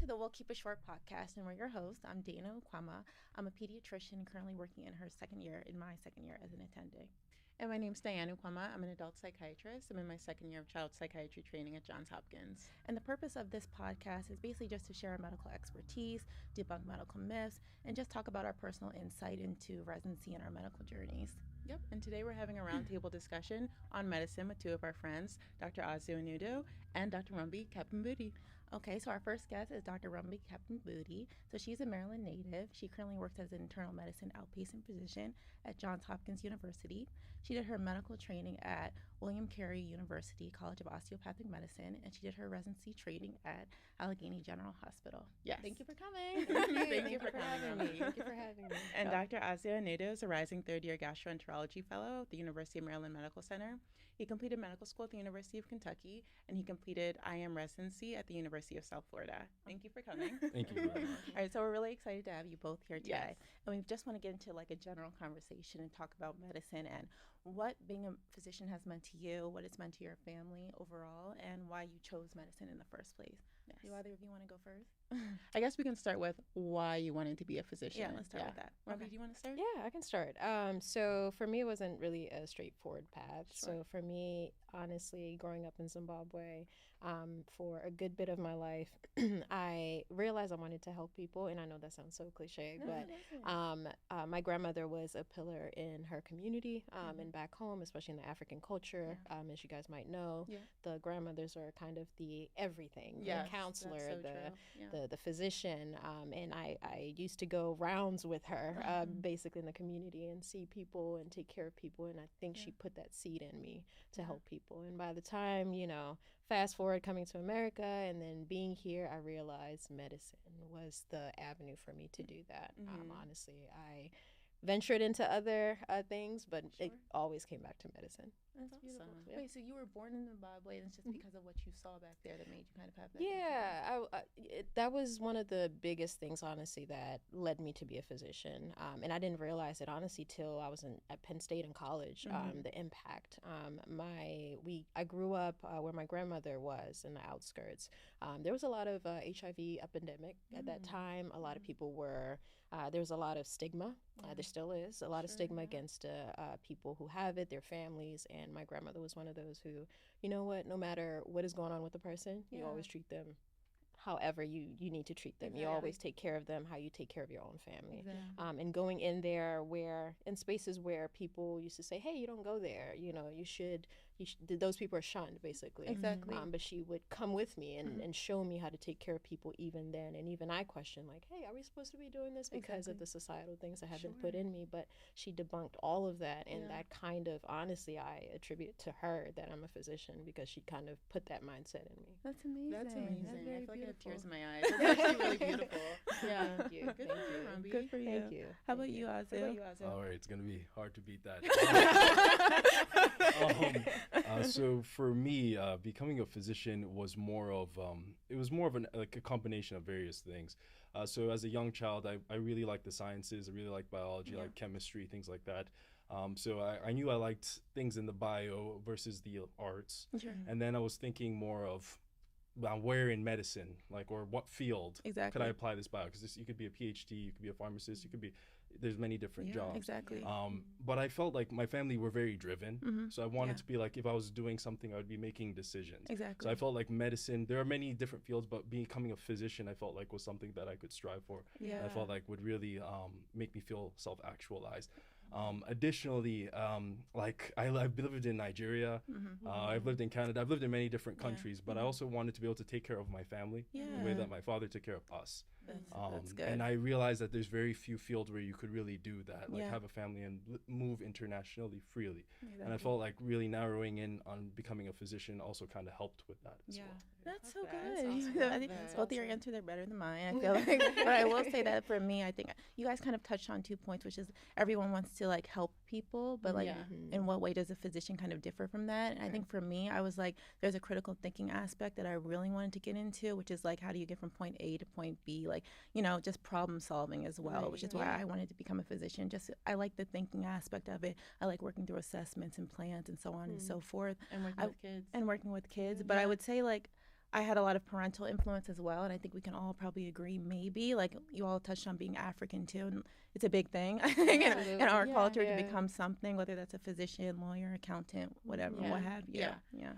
the We'll Keep It Short podcast, and we're your hosts. I'm Dana Ukwama. I'm a pediatrician currently working in my second year as an attending. And my name's Diane Ukwama. I'm an adult psychiatrist. I'm in my second year of child psychiatry training at Johns Hopkins. And the purpose of this podcast is basically just to share our medical expertise, debunk medical myths, and just talk about our personal insight into residency and our medical journeys. Yep, and today we're having a roundtable discussion on medicine with two of our friends, Dr. Azu Anudo and Dr. Rumbi Kapambudi. Okay, so our first guest is Dr. Rumbi Kapambudi. So she's a Maryland native. She currently works as an internal medicine outpatient physician at Johns Hopkins University. She did her medical training at William Carey University College of Osteopathic Medicine, and she did her residency training at Allegheny General Hospital. Yes. Thank you for coming. Thank you for having me. Thank you for having me. And Dr. Azu Anudo is a rising third-year gastroenterology fellow at the University of Maryland Medical Center. He completed medical school at the University of Kentucky, and he completed IM residency at the University of South Florida. Thank you for coming. Thank you very much. All right, so we're really excited to have you both here today. Yes. And we just want to get into like a general conversation and talk about medicine and what being a physician has meant to you, what it's meant to your family overall, and why you chose medicine in the first place. Yes. Do either of you want to go first? I guess we can start with why you wanted to be a physician. Yeah, let's start with that. Rumbi, Okay. do you want to start? Yeah, I can start. So for me, it wasn't really a straightforward path. Sure. So for me, honestly, growing up in Zimbabwe, for a good bit of my life, I realized I wanted to help people. And I know that sounds so cliche, but my grandmother was a pillar in her community and back home, especially in the African culture. As you guys might know, the grandmothers are kind of the everything, Yes, the counselor, that's so the true. Yeah. the physician, and I used to go rounds with her basically in the community and see people and take care of people, and I think she put that seed in me to help people. And by the time, fast forward coming to America and then being here, I realized medicine was the avenue for me to do that. Honestly, I ventured into other things, but it always came back to medicine. That's beautiful. awesome. Yeah. Wait, so you were born in Zimbabwe, and it's just because of what you saw back there that made you kind of have that? Yeah, that was one of the biggest things, honestly, that led me to be a physician. And I didn't realize it, honestly, till I was at Penn State in college, the impact. I grew up where my grandmother was in the outskirts. There was a lot of HIV epidemic at that time. A lot of people were, there was a lot of stigma. There still is a lot of stigma against people who have it, their families. And my grandmother was one of those who, you know what, no matter what is going on with the person, you always treat them however you need to treat them. You always take care of them how you take care of your own family. And going in there in spaces where people used to say, hey, you don't go there, you should those people are shunned, basically. Exactly. But she would come with me and show me how to take care of people even then. And even I questioned, like, hey, are we supposed to be doing this because of the societal things that have been put in me? But she debunked all of that. And that kind of, honestly, I attribute to her that I'm a physician, because she kind of put that mindset in me. That's amazing. That's amazing. very I feel like I have beautiful. tears in my eyes. It's actually really beautiful. Yeah. Thank you. Good Thank for you, you. Rumbi. Good for you. Thank you. How about you, Azu? All right, it's gonna be hard to beat that. So for me, becoming a physician was more of a combination of various things. So as a young child, I really liked the sciences. I really liked biology, like chemistry, things like that. So I knew I liked things in the bio versus the arts. Sure. And then I was thinking more of where in medicine, or what field could I apply this bio? Because you could be a PhD, you could be a pharmacist, there's many different jobs. Exactly. But I felt like my family were very driven. So I wanted to be like, if I was doing something, I would be making decisions. Exactly. So I felt like medicine, there are many different fields, but becoming a physician, I felt like was something that I could strive for. Yeah. I felt like would really make me feel self-actualized. Additionally, I've lived in Nigeria, I've lived in Canada, I've lived in many different countries, but I also wanted to be able to take care of my family the way that my father took care of us. That's good. And I realized that there's very few fields where you could really do that, have a family and move internationally freely. Exactly. And I felt like really narrowing in on becoming a physician also kind of helped with that as well. That's so That's good. awesome. I think both of your answers are better than mine. I feel like, but I will say that for me, I think you guys kind of touched on 2 points, which is everyone wants to help people, but in what way does a physician kind of differ from that? And I think for me, I was like, there's a critical thinking aspect that I really wanted to get into, which is how do you get from point A to point B, just problem solving as well, which is why I wanted to become a physician. Just I like the thinking aspect of it. I like working through assessments and plans and so on and so forth. And working with kids. And working with kids, but I would say I had a lot of parental influence as well, and I think we can all probably agree, maybe, like you all touched on being African too, and it's a big thing I think in our culture to become something, whether that's a physician, lawyer, accountant, whatever, what have you.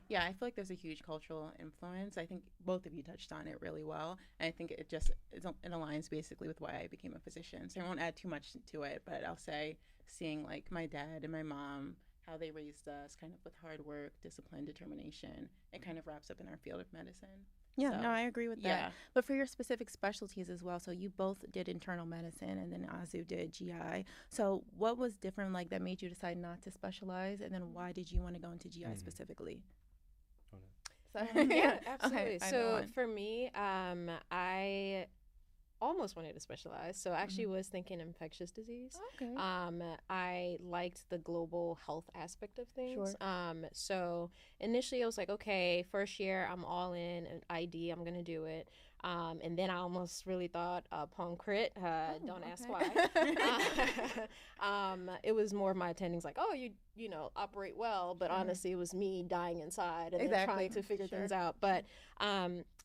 Yeah, I feel like there's a huge cultural influence. I think both of you touched on it really well, and I think it aligns basically with why I became a physician. So I won't add too much to it, but I'll say seeing like my dad and my mom, how they raised us kind of with hard work, discipline, determination, it kind of wraps up in our field of medicine. Yeah, so, no, I agree with that. Yeah. But for your specific specialties as well, so you both did internal medicine and then Azu did GI. So what was different like that made you decide not to specialize, and then why did you want to go into GI specifically? Yeah, absolutely. Okay, so for me, I almost wanted to specialize. So I actually was thinking infectious disease. Okay. I liked the global health aspect of things. Sure. So initially I was like, okay, first year I'm all in an ID, I'm going to do it. And then I almost really thought palm crit. Don't ask why. It was more of my attendings like, oh, you know, operate well. But honestly, it was me dying inside and then trying to figure things out. But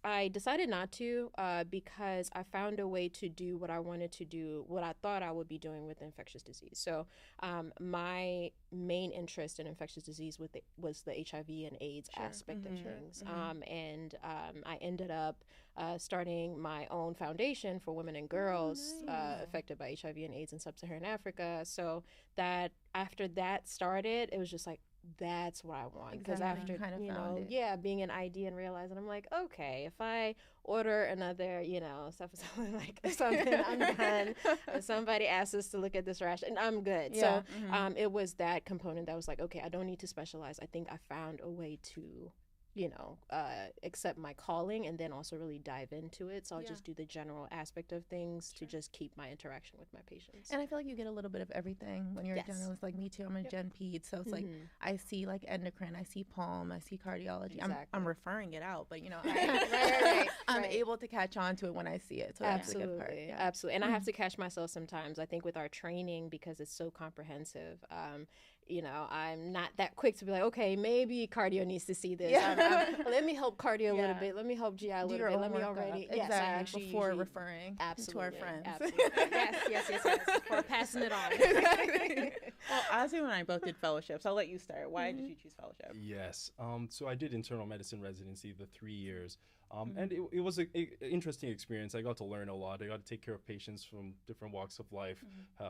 I decided not to because I found a way to do what I wanted to do, what I thought I would be doing with infectious disease. So my main interest in infectious disease was the HIV and AIDS aspect of things. And I ended up starting my own foundation for women and girls affected by HIV and AIDS in sub-Saharan Africa. So that after that started, it was just like, that's what I want. Because after, kind of being an ID and realizing, I'm like, okay, if I order another, something, I'm done. If somebody asks us to look at this rash, and I'm good. Yeah. So it was that component that was like, okay, I don't need to specialize. I think I found a way to accept my calling and then also really dive into it. So I'll just do the general aspect of things to just keep my interaction with my patients. And I feel like you get a little bit of everything when you're a generalist. Like me too, I'm a gen ped, so it's like I see like endocrine, I see palm, I see cardiology. I'm referring it out, but I'm able to catch on to it when I see it. So that's the good part. Absolutely. And I have to catch myself sometimes. I think with our training, because it's so comprehensive, I'm not that quick to be like, okay, maybe cardio needs to see this. Let me help cardio a little bit. Let me help GI a little bit. Let me already. Yes, I actually before referring to our friends. Absolutely. yes. Before passing it on. Well, Azu and I both did fellowships. I'll let you start. Why did you choose fellowship? Yes. So I did internal medicine residency, the 3 years. And it was an interesting experience. I got to learn a lot. I got to take care of patients from different walks of life,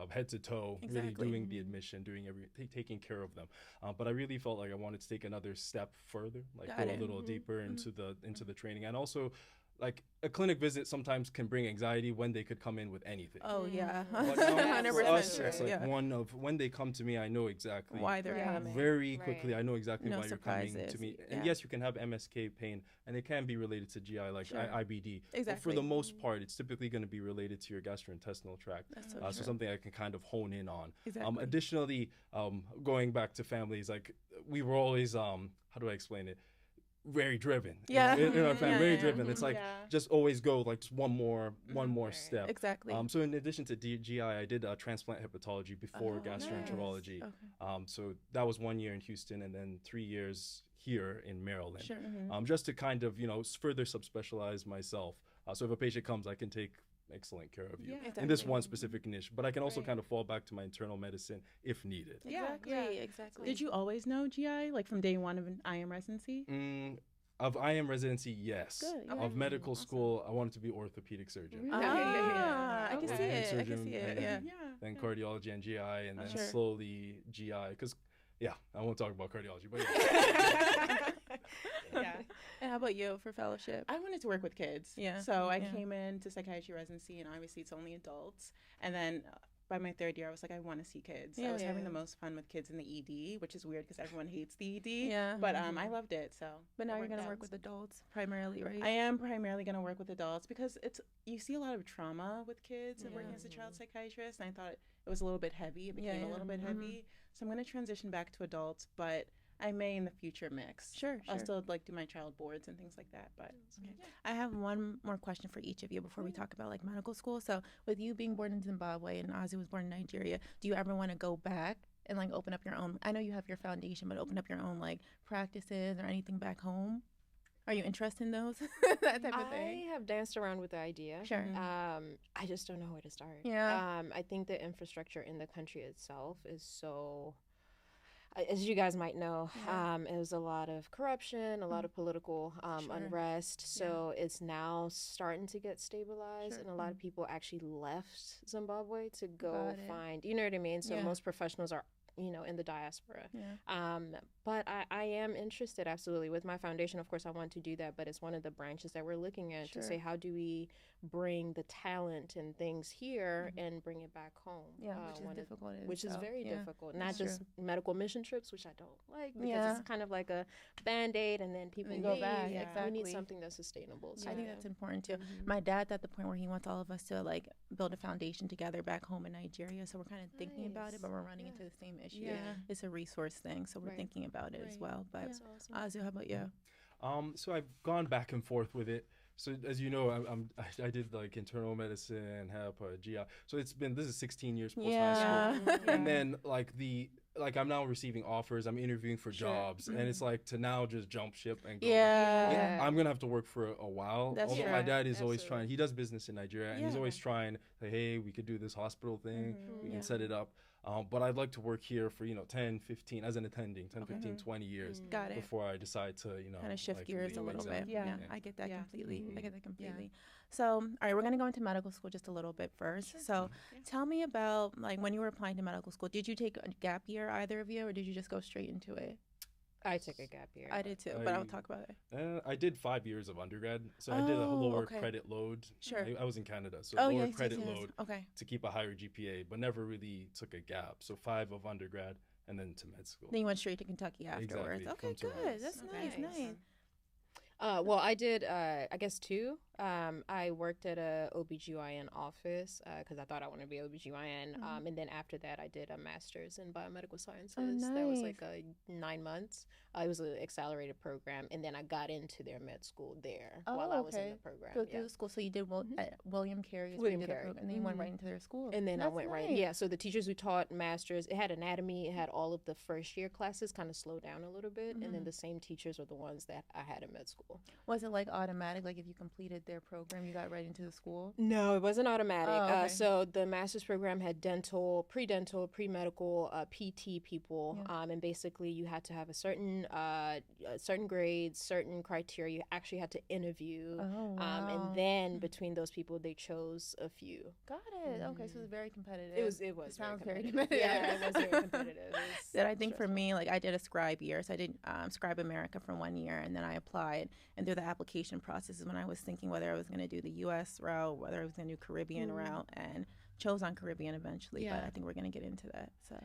head to toe, really doing the admission, taking care of them. But I really felt like I wanted to take another step further, like go a little deeper into the training. And also, like a clinic visit sometimes can bring anxiety when they could come in with anything. Oh yeah, but now, for us, it's like one of when they come to me, I know exactly why they're coming. Very quickly, I know exactly why you're coming to me. And yes, you can have MSK pain, and it can be related to GI, like IBD. Exactly. But for the most part, it's typically going to be related to your gastrointestinal tract. That's so something I can kind of hone in on. Exactly. Additionally, going back to families, like we were always, how do I explain it? Very driven. In our family, very driven. It's like just always go like just one more step. Exactly. So in addition to GI, I did transplant hepatology before gastroenterology. Nice. Okay. So that was 1 year in Houston and then 3 years here in Maryland. Sure. Just to kind of further subspecialize myself. So if a patient comes, I can take excellent care of you in this one specific niche, but I can also kind of fall back to my internal medicine if needed. Exactly. Did you always know GI, like from day one of an IM residency? Of IM residency, yes. Good, of medical school, I wanted to be orthopedic surgeon. Really? I can see it. Then cardiology and GI, and then slowly GI, because I won't talk about cardiology, but And how about you for fellowship? I wanted to work with kids. So I came into psychiatry residency, and obviously it's only adults. And then by my third year, I was like, I want to see kids. I was having the most fun with kids in the ED, which is weird because everyone hates the ED. But I loved it. So. But now you're going to work with adults primarily, right? I am primarily going to work with adults because you see a lot of trauma with kids and working as a child psychiatrist. And I thought it was a little bit heavy. It became a little bit heavy. So I'm going to transition back to adults, but I may in the future mix. Sure. I'll still do my child boards and things like that. But I have one more question for each of you before we talk about like medical school. So with you being born in Zimbabwe and Azu was born in Nigeria, do you ever want to go back and like open up your own? I know you have your foundation, but open up your own like practices or anything back home? Are you interested in those? That type of thing? I have danced around with the idea. Sure. I just don't know where to start. Yeah. I think the infrastructure in the country itself is so, as you guys might know, it was a lot of corruption, a lot of political unrest. So it's now starting to get stabilized, and a lot of people actually left Zimbabwe to go find, you know what I mean? So most professionals are, you know, in the diaspora. But I am interested, absolutely. With my foundation, of course, I want to do that, but it's one of the branches that we're looking at to say, how do we bring the talent and things here and bring it back home? Which is difficult. Which is very difficult. Not just medical mission trips, which I don't like, because it's kind of like a Band-Aid and then people go back. We need something that's sustainable. So I think that's important too. My dad's at the point where he wants all of us to like build a foundation together back home in Nigeria. So we're kind of thinking about it, but we're running into the same issue. It's a resource thing, so we're thinking about it as well. But Azu, how about you? So I've gone back and forth with it. So as you know, I did like internal medicine, HEP, GI. So this is 16 years post high school, and then I'm now receiving offers. I'm interviewing for jobs, and it's like to now just jump ship and go. I'm gonna have to work for a while. Although my dad is always trying. He does business in Nigeria, and he's always trying. Like, hey, we could do this hospital thing. We can set it up. But I'd like to work here for 10, 15 as an attending, 10, 15, 20 years before I decide to kind of shift gears a little bit. I get that completely. I get that completely. So, all right, we're gonna go into medical school just a little bit first. So, tell me about like when you were applying to medical school. Did you take a gap year, either of you, or did you just go straight into it? I took a gap year. I did too, but I'll talk about it. I did 5 years of undergrad, so I did a lower credit load. Sure. I was in Canada, so lower credit load to keep a higher GPA, but never really took a gap. So 5 of undergrad and then to med school. Then you went straight to Kentucky afterwards. Exactly. Okay, good. That's nice. Well, I did, I guess, 2. I worked at a OBGYN office because I thought I wanted to be OBGYN. And then after that, I did a master's in biomedical sciences. Oh, nice. That was like 9 months. It was an accelerated program. And then I got into their med school there while I was in the program. Go through the school. So you did William Carey. William Carey. And then you went right into their school. And then I went right. Yeah, so the teachers who taught masters, it had anatomy, it had all of the first year classes kind of slowed down a little bit. And then the same teachers were the ones that I had in med school. Was it like automatic? Like if you completed their program, you got right into the school? No, it wasn't automatic. So the master's program had dental, pre-medical, PT people, and basically you had to have a certain grades, certain criteria. You actually had to interview, and then between those people, they chose a few. Got it. Okay, so it was very competitive. It sounds very competitive. Yeah, it was very competitive. That I think for me, like I did a scribe year, so I did Scribe America for 1 year, and then I applied, and through the application process is when I was thinking whether I was going to do the U.S. route, whether I was going to do Caribbean route, and chose on Caribbean eventually. But I think we're going to get into that. So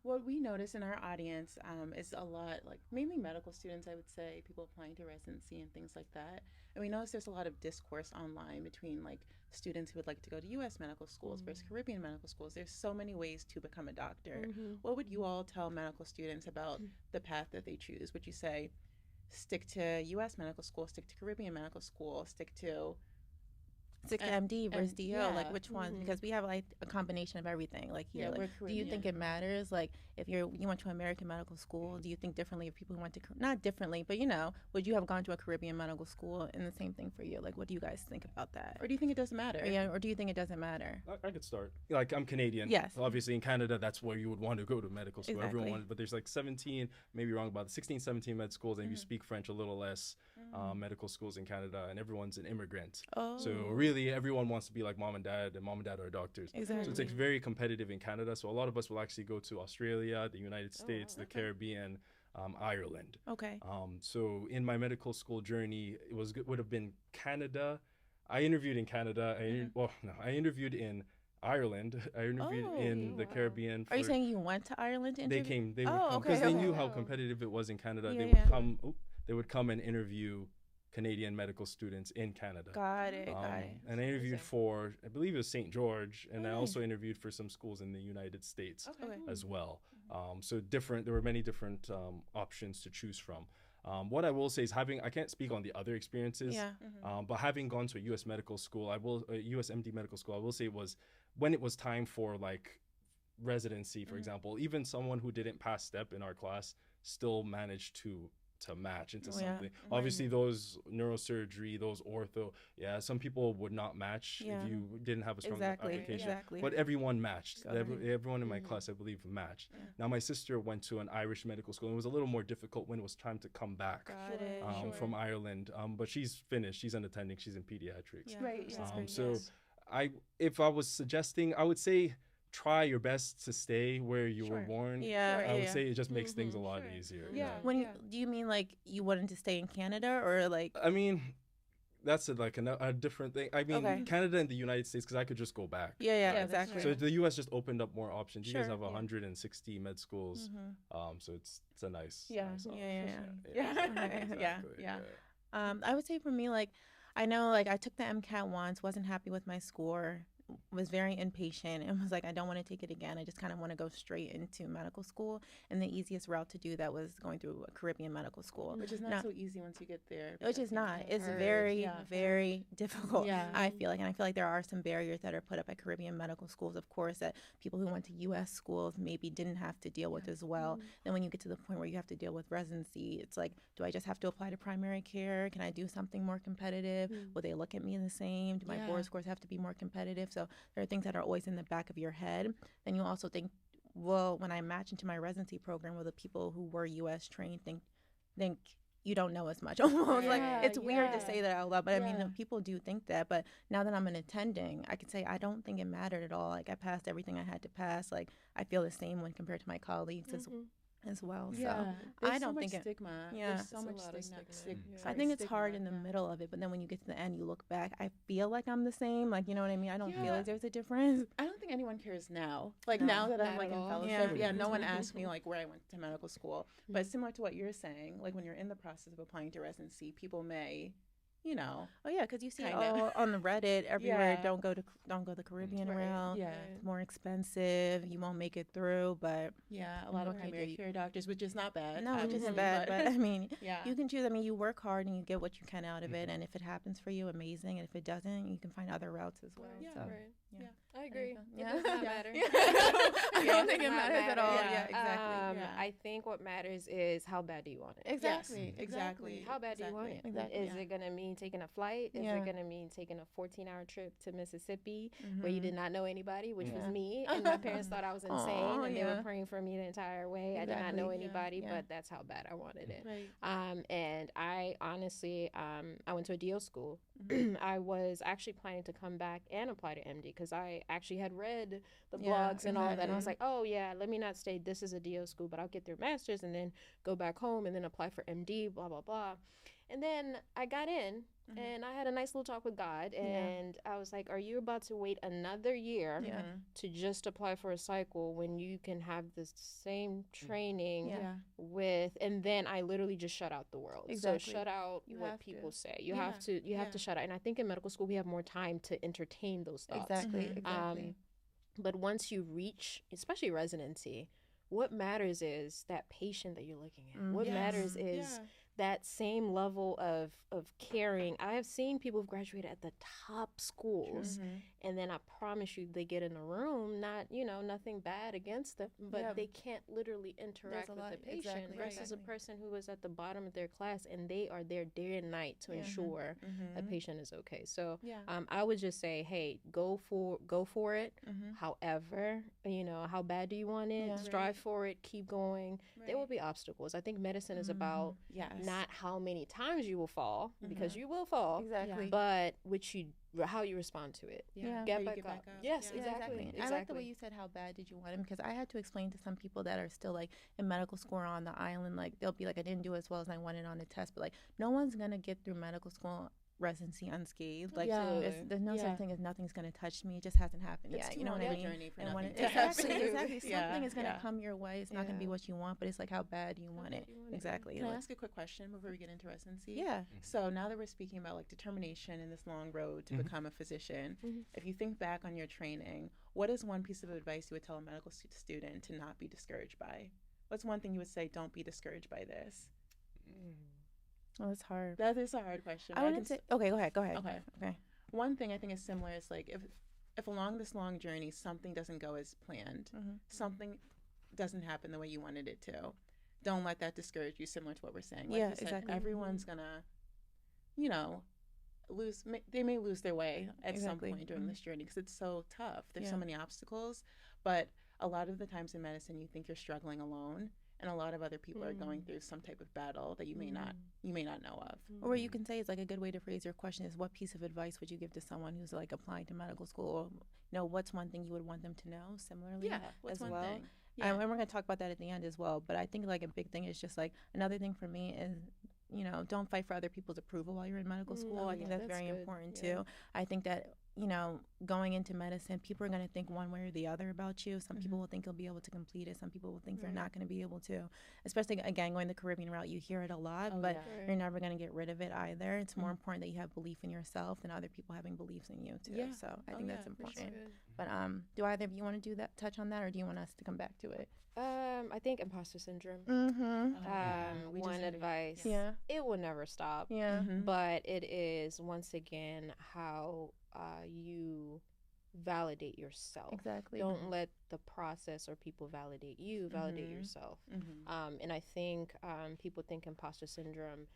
what we notice in our audience is a lot, like mainly medical students, I would say, people applying to residency and things like that. And we notice there's a lot of discourse online between like students who would like to go to U.S. medical schools versus Caribbean medical schools. There's so many ways to become a doctor. What would you all tell medical students about the path that they choose? Would you say stick to U.S. medical school, stick to Caribbean medical school, stick to MD versus DO, like which one? Because we have like a combination of everything. Like here, like, do you think it matters? Like if you went to American medical school, do you think differently of people who went to not differently, but would you have gone to a Caribbean medical school? And the same thing for you. Like, what do you guys think about that? Or do you think it doesn't matter? Or do you think it doesn't matter? I could start. Like I'm Canadian. Yes. Obviously in Canada, that's where you would want to go to medical school. Exactly. Everyone wanted, but there's like 17, maybe wrong about 16, 17 med schools, and if you speak French a little less, medical schools in Canada, and everyone's an immigrant. So really, everyone wants to be like mom and dad are doctors. Exactly. So it's very competitive in Canada. So a lot of us will actually go to Australia, the United States, the Caribbean, Ireland. Okay. So in my medical school journey, would have been Canada. I interviewed in Canada. I interviewed in Ireland. I interviewed in the Caribbean. Are you saying you went to Ireland to interview? They would come because they knew how competitive it was in Canada. They would come and interview Canadian medical students in Canada. Got it. And I interviewed for, I believe it was St. George, and I also interviewed for some schools in the United States as well. So there were many different options to choose from. What I will say is I can't speak on the other experiences, but having gone to a U.S. medical school, U.S. MD medical school, I will say when it was time for like residency, for example, even someone who didn't pass step in our class still managed to to match into Oh, yeah. something. Obviously, those neurosurgery, those ortho, some people would not match if you didn't have a strong application. Exactly. But everyone matched. Okay. Everyone in my class, I believe, matched. Yeah. Now, my sister went to an Irish medical school, and it was a little more difficult when it was time to come back Got it. from Ireland. But she's finished. She's attending. She's in pediatrics. Yeah. Right. Yeah. So if I was suggesting, I would say try your best to stay where you were born. Yeah. I would say it just makes things a lot easier. Yeah. Do you mean like you wanted to stay in Canada or like? I mean, that's a different thing. I mean, Canada and the United States, because I could just go back. Yeah, exactly. So the U.S. just opened up more options. You guys Sure, have 160 med schools, so it's a nice. Yeah. Nice Yeah. Exactly, Yeah. I would say for me, like, I know, like, I took the MCAT once, wasn't happy with my score, was very impatient, and was like, I don't want to take it again. I just kind of want to go straight into medical school. And the easiest route to do that was going through a Caribbean medical school. Which is not so easy once you get there. Which is not. It's very, very difficult, I feel like. And I feel like there are some barriers that are put up at Caribbean medical schools, of course, that people who went to U.S. schools maybe didn't have to deal with as well. Then when you get to the point where you have to deal with residency, it's like, do I just have to apply to primary care? Can I do something more competitive? Will they look at me the same? Do my board scores have to be more competitive? So there are things that are always in the back of your head. Then you also think, well, when I match into my residency program, will the people who were U.S. trained think you don't know as much? Almost like it's weird to say that out loud, but I mean, people do think that. But now that I'm an attending, I can say I don't think it mattered at all. Like I passed everything I had to pass. Like I feel the same when compared to my colleagues as well. So I don't think stigma. There's so much stigma. I think it's hard in the middle of it, but then when you get to the end, you look back. I feel like I'm the same. Like, you know what I mean? I don't feel like there's a difference. I don't think anyone cares now. Like now that I'm like in fellowship, no one asked me like where I went to medical school. But similar to what you're saying, like when you're in the process of applying to residency, people may, Oh yeah, because you see it all on the Reddit everywhere. Don't go the Caribbean route. Yeah, it's more expensive. You won't make it through. But a lot of primary care doctors, which is not bad. No, which isn't bad. But I mean, you can choose. I mean, you work hard and you get what you can out of it. And if it happens for you, amazing. And if it doesn't, you can find other routes as well. Yeah, so, right. I agree. Yeah, it does not matter. I don't think it matters at all. Yeah, exactly. I think what matters is how bad do you want it? Exactly. How bad do you want it? Exactly. Is it gonna mean taking a flight? Is it gonna mean taking a 14-hour trip to Mississippi where you did not know anybody, which was me, and my parents thought I was insane, and they were praying for me the entire way. I did not know anybody, but that's how bad I wanted it. Right. And I honestly, I went to a DO school. I was actually planning to come back and apply to MD because I actually had read the blogs and all that. And I was like, oh yeah, let me not stay. This is a DO school, but I'll get their master's and then go back home and then apply for MD, blah, blah, blah. And then I got in and I had a nice little talk with God. And I was like, are you about to wait another year to just apply for a cycle when you can have the same training with, and then I literally just shut out the world. Exactly. So shut out what people say. You have to shut out. And I think in medical school, we have more time to entertain those thoughts. Exactly. But once you reach, especially residency, what matters is that patient that you're looking at. What matters is that same level of caring. I have seen people who've graduated at the top schools, and then I promise you, they get in a room, nothing bad against them, but they can't literally interact with the patient versus a person who was at the bottom of their class, and they are there day and night to ensure a patient is okay. So I would just say, hey, go for it. However, how bad do you want it? Strive for it. Keep going. There will be obstacles. I think medicine is about not how many times you will fall, because you will fall, but how you respond to it. Get back up. Yes, exactly. I like the way you said how bad did you want him, because I had to explain to some people that are still like in medical school or on the island, like they'll be like, I didn't do as well as I wanted on the test, but like no one's gonna get through medical school residency unscathed. Like there's no such thing as nothing's gonna touch me. It just hasn't happened yet. You know what I mean? And when exactly something is gonna come your way. It's not gonna be what you want, but it's like how bad do you want it? Exactly. Can I ask a quick question before we get into residency? Yeah. So now that we're speaking about like determination and this long road to become a physician, if you think back on your training, what is one piece of advice you would tell a medical student to not be discouraged by? What's one thing you would say, don't be discouraged by this? Oh, it's hard. That is a hard question. I wouldn't say. Okay, go ahead. Okay. One thing I think is similar is like if along this long journey something doesn't go as planned, something doesn't happen the way you wanted it to, don't let that discourage you, similar to what we're saying. Like Yeah, you said, exactly. everyone's gonna, you know, they may lose their way at some point during this journey because it's so tough. There's so many obstacles, but a lot of the times in medicine you think you're struggling alone, and a lot of other people are going through some type of battle that you may not know of. Or you can say, it's like a good way to phrase your question is, what piece of advice would you give to someone who's like applying to medical school? Or, you know, what's one thing you would want them to know similarly What's as one well? thing? And we're going to talk about that at the end as well. But I think like a big thing is just like, another thing for me is, you know, don't fight for other people's approval while you're in medical school. I think that's very important too. I think that, you know, going into medicine, people are going to think one way or the other about you. Some people will think you'll be able to complete it. Some people will think they're not going to be able to. Especially, again, going the Caribbean route, you hear it a lot, but you're never going to get rid of it either. It's more important that you have belief in yourself than other people having beliefs in you too. So I think that's important. But do either of you want to do that, touch on that, or do you want us to come back to it? I think imposter syndrome. One advice. It will never stop. But it is, once again, how you validate yourself. Exactly. Don't let the process or people validate you. Validate yourself. And I think people think imposter syndrome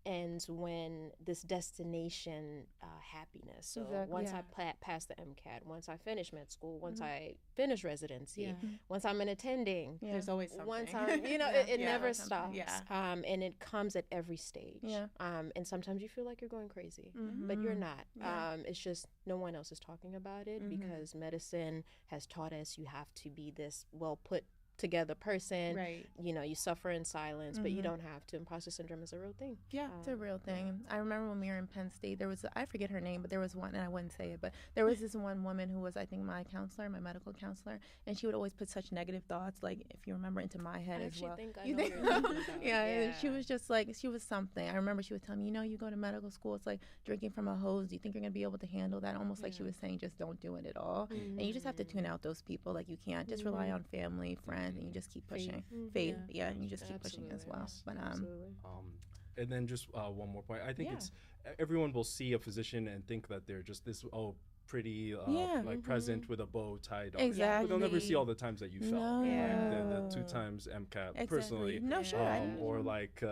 ends when this destination happiness. So once I pass the MCAT, once I finish med school, once I finish residency, once I'm in attending, there's always something. Once I'm, you know, it never stops. And it comes at every stage. And sometimes you feel like you're going crazy, but you're not. It's just no one else is talking about it because medicine has taught us you have to be this well put together person, you know, you suffer in silence, but you don't have to. Imposter syndrome is a real thing. It's a real thing. I remember when we were in Penn State, there was, I forget her name, but there was one, and I wouldn't say it, but there was this one woman who was, I think, my counselor, my medical counselor, and she would always put such negative thoughts, like, if you remember, into my head as well. I know what you're talking about. And she was just like, she was something. I remember she would tell me, you know, you go to medical school, it's like drinking from a hose. Do you think you're going to be able to handle that? Almost like she was saying, just don't do it at all. And you just have to tune out those people. Like, you can't just rely on family, friends, and you just keep pushing. Faith, and you just keep pushing as well. But and then just one more point. I think it's everyone will see a physician and think that they're just this pretty like present with a bow tied on. Exactly. But they'll never see all the times that you fell. Like the 2 times MCAT personally. No, sure. Or like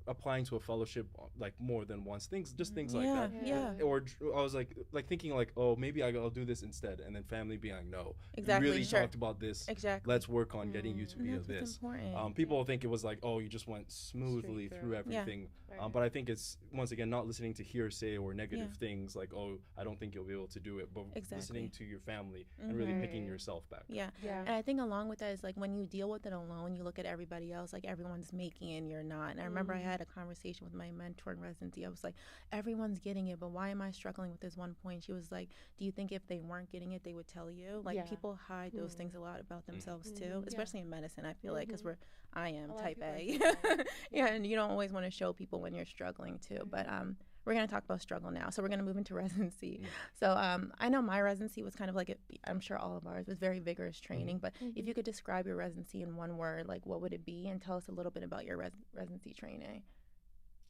applying to a fellowship like more than once, things like that. Or I was like thinking like, oh, maybe I'll do this instead, and then family being like, no, exactly, we really talked about this, let's work on getting you to be a this. People think it was like, oh, you just went smoothly through everything, but I think it's, once again, not listening to hearsay or negative things like, oh, I don't think you'll be able to do it, but listening to your family and really picking yourself back. And I think along with that is like, when you deal with it alone, you look at everybody else like everyone's making it and you're not. And I remember I had a conversation with my mentor in residency. I was like, everyone's getting it, but why am I struggling with this one point? She was like, do you think if they weren't getting it, they would tell you? Like, people hide those things a lot about themselves too, especially in medicine, I feel like, because I am type A. And you don't always want to show people when you're struggling too. But we're going to talk about struggle now. So we're going to move into residency. So I know my residency was kind of like, I'm sure all of ours was very vigorous training, but if you could describe your residency in one word, like what would it be? And tell us a little bit about your residency training.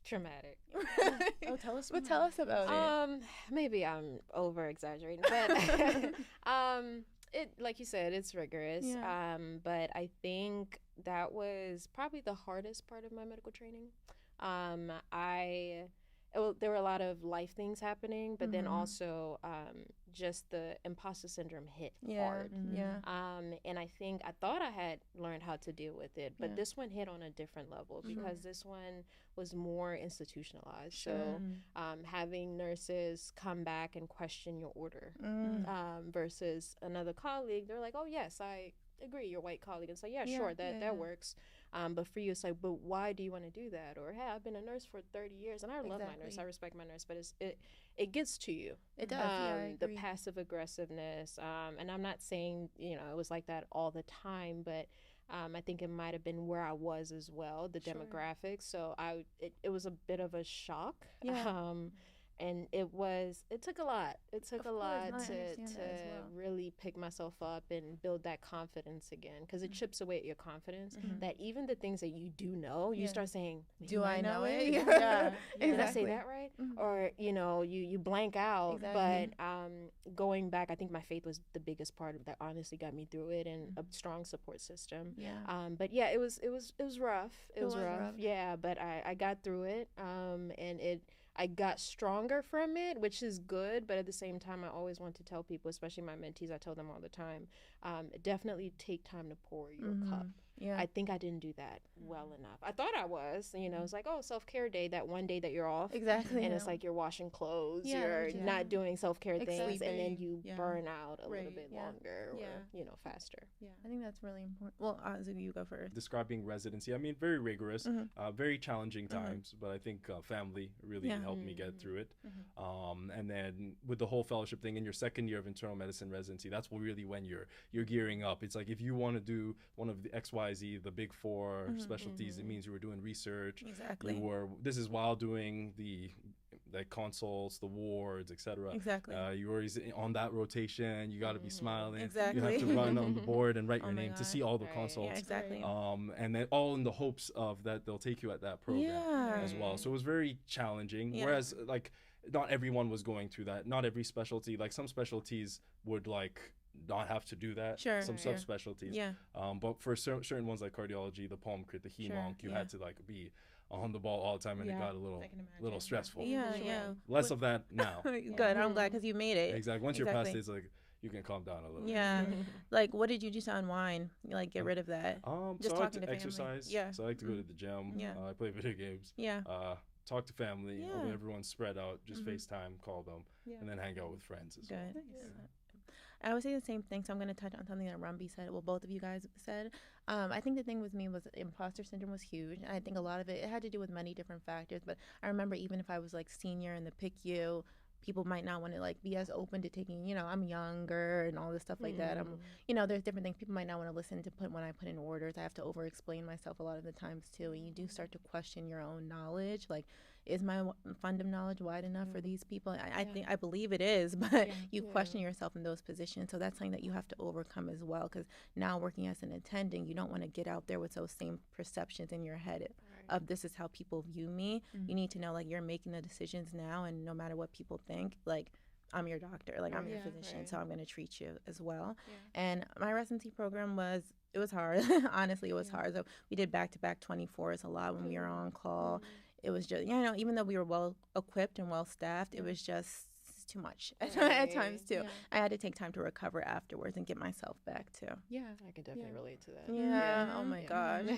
Traumatic. Tell us about it. Maybe I'm over exaggerating, but it, like you said, it's rigorous. But I think that was probably the hardest part of my medical training. There were a lot of life things happening, but then also just the imposter syndrome hit hard. And I thought I had learned how to deal with it, but this one hit on a different level because this one was more institutionalized. So having nurses come back and question your order versus another colleague, they're like, oh, yes, I agree, your white colleague, and say, sure, that works. But for you, it's like, but why do you want to do that? Or, hey, I've been a nurse for 30 years, and I love my nurse. I respect my nurse, but it gets to you. It does, the passive aggressiveness. And I'm not saying, it was like that all the time, but I think it might have been where I was as well, the demographics. So it was a bit of a shock. And it took a lot. It took a lot to really pick myself up and build that confidence again, because it chips away at your confidence, that even the things that you do know, you start saying, do I know it? Yeah. Did I say that right? Or, you blank out. But going back, I think my faith was the biggest part of that honestly got me through it, and a strong support system. But yeah, it was rough. It was rough. Yeah, but I got through it. And I got stronger from it, which is good. But at the same time, I always want to tell people, especially my mentees, I tell them all the time, definitely take time to pour your cup. Yeah. I think I didn't do that well enough. I thought I was, it's like, oh, self-care day, that one day that you're off. Exactly. And it's like you're washing clothes, you're not doing self-care things, and then you burn out a little bit longer or, faster. Yeah. I think that's really important. Well, Azu, you go first. Describing residency, I mean, very rigorous, very challenging times, but I think family really helped me get through it. And then with the whole fellowship thing in your second year of internal medicine residency, that's really when you're gearing up. It's like if you want to do one of the XYZ, the big four specialties, it means you were doing research. Exactly. This is while doing the consults, the wards, etc. Exactly. You're always on that rotation. You got to be smiling. Exactly. You have to run on the board and write your name to see all the consults. Yeah, exactly. And then all in the hopes of that they'll take you at that program as well. So it was very challenging. Yeah. Whereas like not everyone was going through that. Not every specialty. Like some specialties would not have to do that. Sure. Some subspecialties. Yeah. But for certain ones like cardiology, the palm crit, the hem-onc, you had to be on the ball all the time, and it got a little stressful. Yeah. Less of that now. Good. I'm glad because you made it. Exactly. Once you're past it, it's like you can calm down a little. Yeah. Like, what did you do to unwind? Like, get rid of that. Just so I like to exercise. Yeah. So I like to go to the gym. Yeah. I play video games. Yeah. Talk to family. Everyone's spread out. Just FaceTime, call them, and then hang out with friends as well. Good. I would say the same thing, so I'm going to touch on something that Rumby said, well, both of you guys said. I think the thing with me was imposter syndrome was huge, and I think a lot of it had to do with many different factors, but I remember even if I was senior in the PICU, people might not want to be as open to taking, I'm younger and all this stuff like that. There's different things people might not want to listen to when I put in orders. I have to over explain myself a lot of the times too, and you do start to question your own knowledge. Is my fund of knowledge wide enough for these people? I believe it is, but you question yourself in those positions. So that's something that you have to overcome as well, because now working as an attending, you don't want to get out there with those same perceptions in your head of this is how people view me. You need to know you're making the decisions now, and no matter what people think, I'm your doctor, I'm your physician, so I'm going to treat you as well. And my residency program it was hard. Honestly, it was hard. So we did back-to-back 24s a lot when we were on call. It was just, even though we were well equipped and well staffed, it was just too much at times too. I had to take time to recover afterwards and get myself back too. Yeah, I can definitely relate to that. Yeah. Oh my God.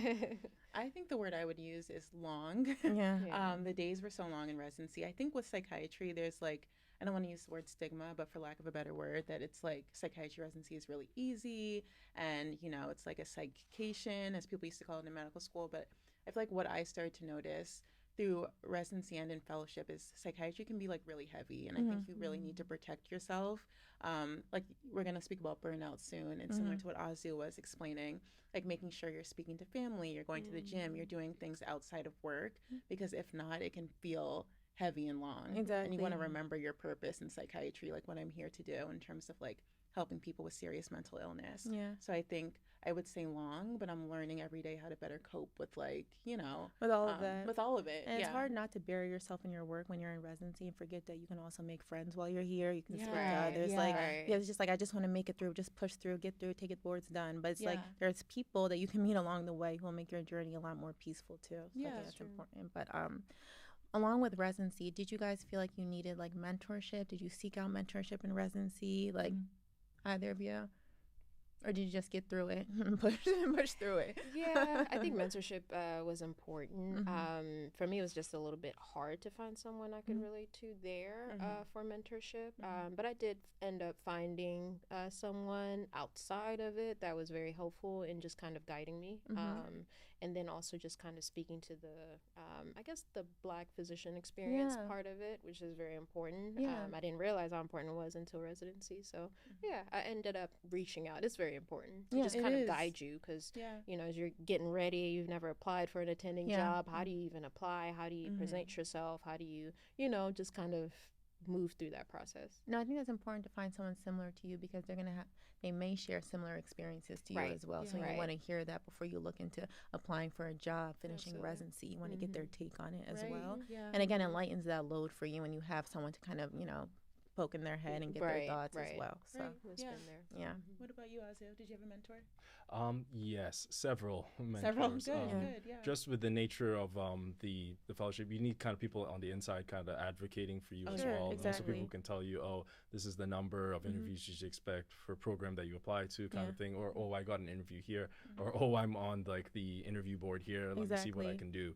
I think the word I would use is long. The days were so long in residency. I think with psychiatry, there's I don't want to use the word stigma, but for lack of a better word, that it's psychiatry residency is really easy, and it's like a psychication, as people used to call it in medical school. But I feel like what I started to notice through residency and in fellowship is psychiatry can be really heavy, and I think you really need to protect yourself. We're going to speak about burnout soon, and similar to what Azu was explaining, making sure you're speaking to family, you're going to the gym, you're doing things outside of work, because if not, it can feel heavy and long. Exactly. And you want to remember your purpose in psychiatry, what I'm here to do in terms of helping people with serious mental illness. Yeah. So I think I would say long, but I'm learning every day how to better cope with with all of that. With all of it. And it's hard not to bury yourself in your work when you're in residency and forget that you can also make friends while you're here. You can speak to others. It's just I just want to make it through, just push through, get through, take it boards done. But it's there's people that you can meet along the way who will make your journey a lot more peaceful too. So I think that's important. But along with residency, did you guys feel like you needed mentorship? Did you seek out mentorship in residency? Either of you? Or did you just get through it and push through it? Yeah, I think mentorship was important. For me, it was just a little bit hard to find someone I could relate to there for mentorship. But I did end up finding someone outside of it that was very helpful in just kind of guiding me. And then also just kind of speaking to I guess the Black physician experience part of it, which is very important. I didn't realize how important it was until residency. So I ended up reaching out. It's very very important to just kind of guide you, because you know, as you're getting ready, you've never applied for an attending job. How do you even apply? How do you present yourself? How do you, you know, just kind of move through that process? No, I think that's important to find someone similar to you, because they're gonna they may share similar experiences to you as well. So you want to hear that before you look into applying for a job, finishing residency. You want to get their take on it as well. And again, it lightens that load for you when you have someone to kind of, you know, poke in their head and get their thoughts as well. So What about you, Azu? Did you have a mentor? Yes, several mentors. Several, good, Just with the nature of the fellowship, you need kind of people on the inside kind of advocating for you as well. Exactly. Also people who can tell you, oh, this is the number of interviews you should expect for a program that you apply to, kind of thing, or oh, I got an interview here, or oh, I'm on like the interview board here, let me see what I can do.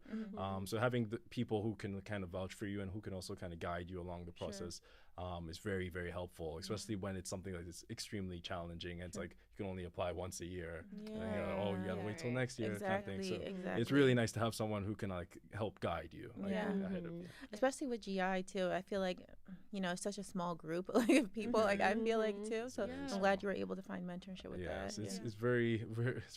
So having the people who can kind of vouch for you and who can also kind of guide you along the process is very, very helpful, especially when it's something like it's extremely challenging and it's like you can only apply once a year. And, you know, you gotta wait till next year, kind of thing. So it's really nice to have someone who can like help guide you, like, ahead of you. Especially with GI too. I feel like, you know, it's such a small group like of people. Like I feel like too. So I'm glad you were able to find mentorship with that. It's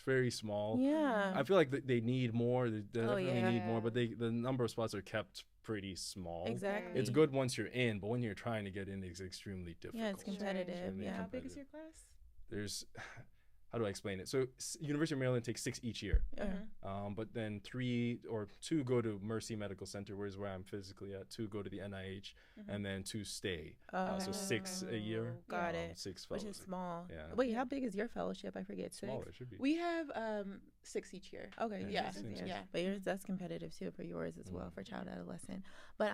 very small. Yeah. I feel like they need more. They definitely need more, but the number of spots are kept pretty small. Exactly. It's good once you're in, but when you're trying to get in, it's extremely difficult. Yeah, it's competitive. How big is your class? There's, how do I explain it? So University of Maryland takes 6 each year, but then 3 or 2 go to Mercy Medical Center, whereas where I'm physically at, 2 go to the NIH, and then 2 stay. So 6 a year. Got it. 6 fellows. Which is small. Yeah. Wait, how big is your fellowship? I forget. 6? Smaller, it should be. We have 6 each year. Okay. Yeah. But yours, that's competitive too for yours as well, for child adolescent. But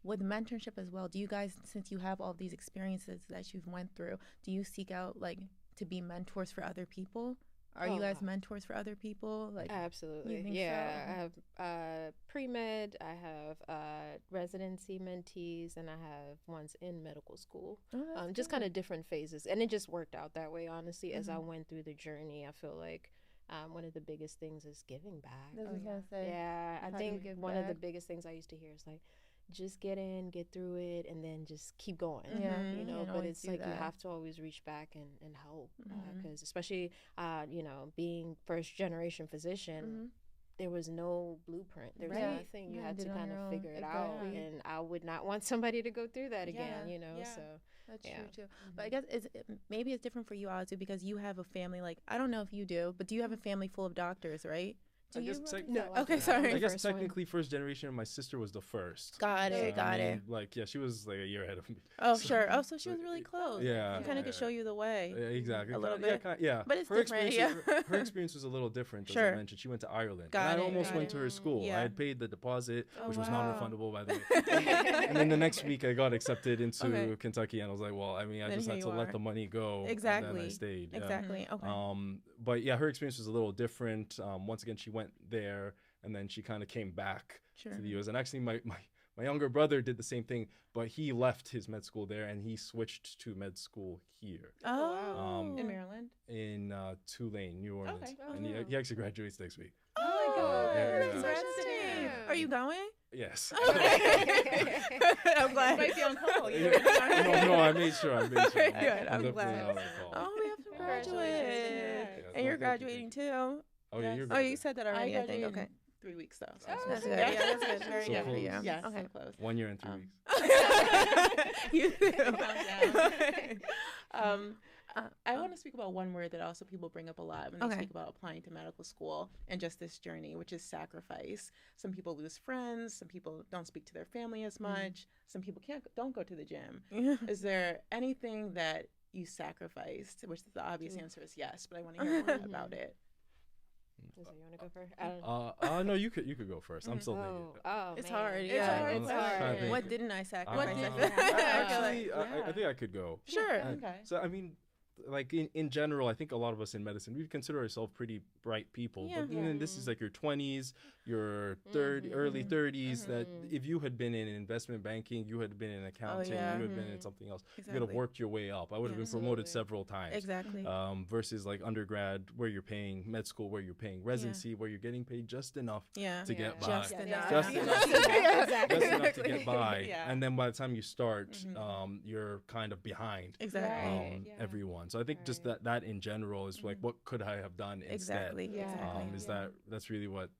with mentorship as well, do you guys, since you have all these experiences that you've went through, do you seek out like to be mentors for other people? Are you guys mentors for other people? Like, absolutely. So? I have pre-med, I have residency mentees, and I have ones in medical school. Just kind of different phases. And it just worked out that way, honestly. As I went through the journey, I feel like one of the biggest things is giving back. I think one of the biggest things I used to hear is like, just get in, get through it, and then just keep going. You know, but it's like you have to always reach back and help, because especially you know, being first generation physician, there was no blueprint. There was nothing. You had to kind of figure it out, and I would not want somebody to go through that again. You know, so that's true too. But I guess maybe it's different for you, Azu, because you have a family. Like, I don't know if you do, but do you have a family full of doctors, right? No. Okay, sorry. I guess technically first generation. My sister was the first. Got it. Like, yeah, she was like a year ahead of me. Oh, so, sure. Oh, so she was really close. Yeah. She kind of could show you the way. Exactly. A little bit. Yeah. But it's her different. Her experience was a little different. As I mentioned, she went to Ireland. I almost went to her school. I had paid the deposit, which was non-refundable, by the way. And then the next week, I got accepted into Kentucky, and I was like, well, I mean, I just had to let the money go. Exactly. And then I stayed. Exactly. Okay. But yeah, her experience was a little different. Once again, she went there, and then she kind of came back to the U.S. And actually, my younger brother did the same thing, but he left his med school there, and he switched to med school here. Oh. In Maryland? In Tulane, New Orleans. Okay. And he actually graduates next week. Oh my God. That's fascinating. Are you going? Yes. I'm glad. You might be on call. No, I made sure. Good. I'm glad. Oh, we have to graduate. And you're graduating too. Oh, yeah, you're Oh, you said that already, I think. Okay. 3 weeks though. That's good. Yeah, that's good. Very So good for close. you. Yeah, Okay. so close. 1 year and 3 weeks. You I want to speak about one word that also people bring up a lot when they speak about applying to medical school and just this journey, which is sacrifice. Some people lose friends. Some people don't speak to their family as much. Some people don't go to the gym. Is there anything that you sacrificed? Which the obvious answer is yes, but I want to hear more about it. You want to go first? No, you could go first. I'm still thinking. It's man. hard. It's hard. What didn't I sacrifice? Actually, I think I could go. Sure. Okay. So I mean, like in general, I think a lot of us in medicine, we consider ourselves pretty bright people. But even this is like your 20s, your early 30s, that if you had been in investment banking, you had been in accounting, you had been in something else, you could have worked your way up. I would have been promoted several times. Exactly. Versus like undergrad, where you're paying, med school, where you're paying residency, where you're getting paid just enough to get by. Just enough. Just enough to get by. And then by the time you start, you're kind of behind everyone. one. So I think just that in general is like, what could I have done instead? Exactly. That's really what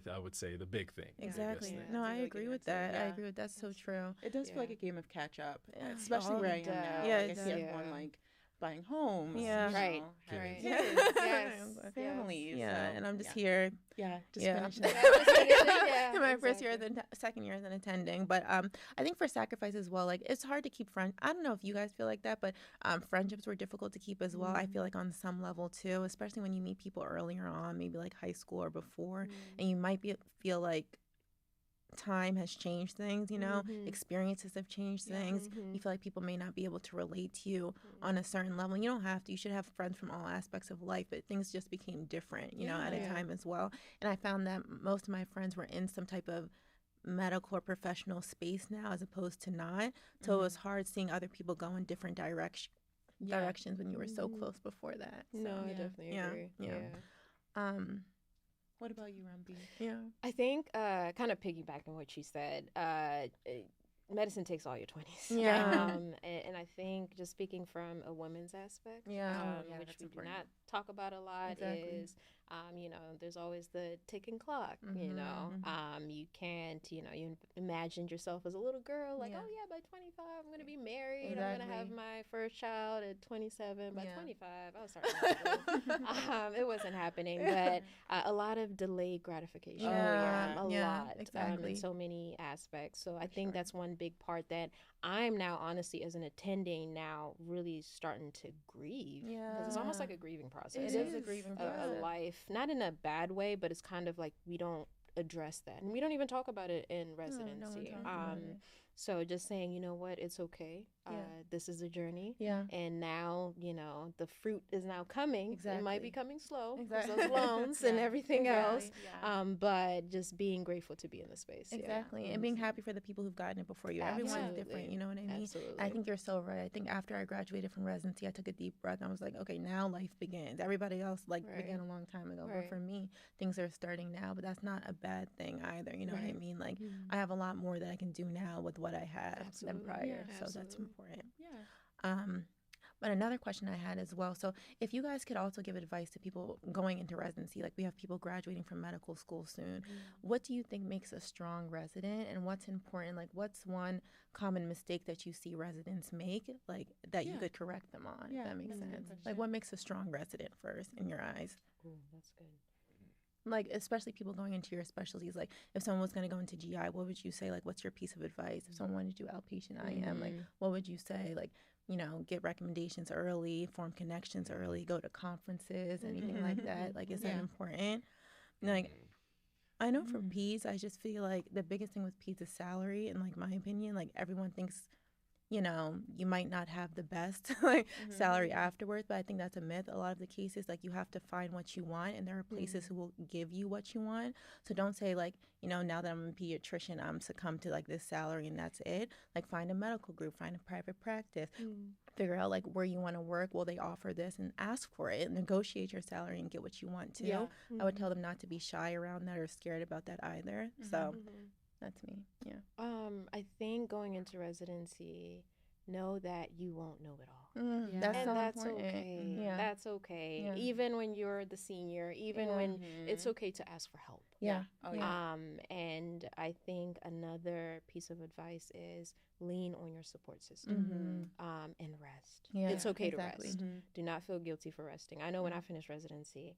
I would say the big thing. Exactly. No, I agree with that. I agree with that's so true. It does feel like a game of catch up, Yeah. especially where I am now. Yeah, Like, I see everyone like buying homes. Yeah. Right. Having Yes. kids, families. Yeah, so, and I'm just here. Just Yeah. finishing. My first year, then second year, then attending. But I think for sacrifice as well, like it's hard to keep friends. I don't know if you guys feel like that, but friendships were difficult to keep as well. I feel like on some level too, especially when you meet people earlier on, maybe like high school or before, and you might feel like time has changed things, you know, experiences have changed things. You feel like people may not be able to relate to you on a certain level. You don't have to. You should have friends from all aspects of life, but things just became different, you know, at a time as well. And I found that most of my friends were in some type of medical or professional space now as opposed to not. So it was hard seeing other people go in different directions when you were so close before that. So, No, I definitely agree. Yeah. What about you, Rambi? Yeah. I think kind of piggybacking what she said, medicine takes all your 20s. Yeah. And I think just speaking from a women's aspect, which we do not talk about a lot, is, you know, there's always the ticking clock, you know. You can't, you know, you imagined yourself as a little girl, like, oh, yeah, by 25, I'm going to be married. I'm going to have my first child at 27. By 25, I'll start school. It wasn't happening, but a lot of delayed gratification. A lot. Exactly. In so many aspects. So I think that's one big part that I'm now, honestly, as an attending now, really starting to grieve. Because it's almost like a grieving process. It is a grieving process. A life, not in a bad way, but it's kind of like we don't address that. And we don't even talk about it in residency. So just saying, you know what, it's okay. This is a journey. And now, you know, the fruit is now coming. It might be coming slow because those loans and everything else. But just being grateful to be in the space. And being happy for the people who've gotten it before you. Everyone's different, you know what I mean? I think you're so right. I think after I graduated from residency, I took a deep breath and I was like, okay, now life begins. Everybody else began a long time ago. But for me, things are starting now. But that's not a bad thing either. You know what I mean? Like I have a lot more that I can do now with what I have than prior. So that's important. But another question I had as well. So if you guys could also give advice to people going into residency, like we have people graduating from medical school soon, what do you think makes a strong resident and what's important? Like what's one common mistake that you see residents make, like that you could correct them on, if that makes sense? Like what makes a strong resident first in your eyes? Ooh, that's good. Like, especially people going into your specialties, like if someone was going to go into GI, what would you say? Like, what's your piece of advice? If someone wanted to do outpatient IM, like, what would you say? Like, you know, get recommendations early, form connections early, go to conferences, anything like that. Like, is that important? Like, I know for peds, I just feel like the biggest thing with peds is salary. And like, my opinion, like everyone thinks, you know, you might not have the best like salary afterwards, but I think that's a myth. A lot of the cases, like you have to find what you want, and there are places who will give you what you want. So don't say like, you know, now that I'm a pediatrician, I'm succumb to like this salary and that's it. Like find a medical group, find a private practice, figure out like where you want to work. Will they offer this, and ask for it. Negotiate your salary and get what you want to. I would tell them not to be shy around that or scared about that either. So. That's me. I think going into residency, know that you won't know it all. That's okay. That's okay. Even when you're the senior, even when it's okay to ask for help. And I think another piece of advice is lean on your support system and rest. It's okay to rest. Do not feel guilty for resting. I know when I finished residency,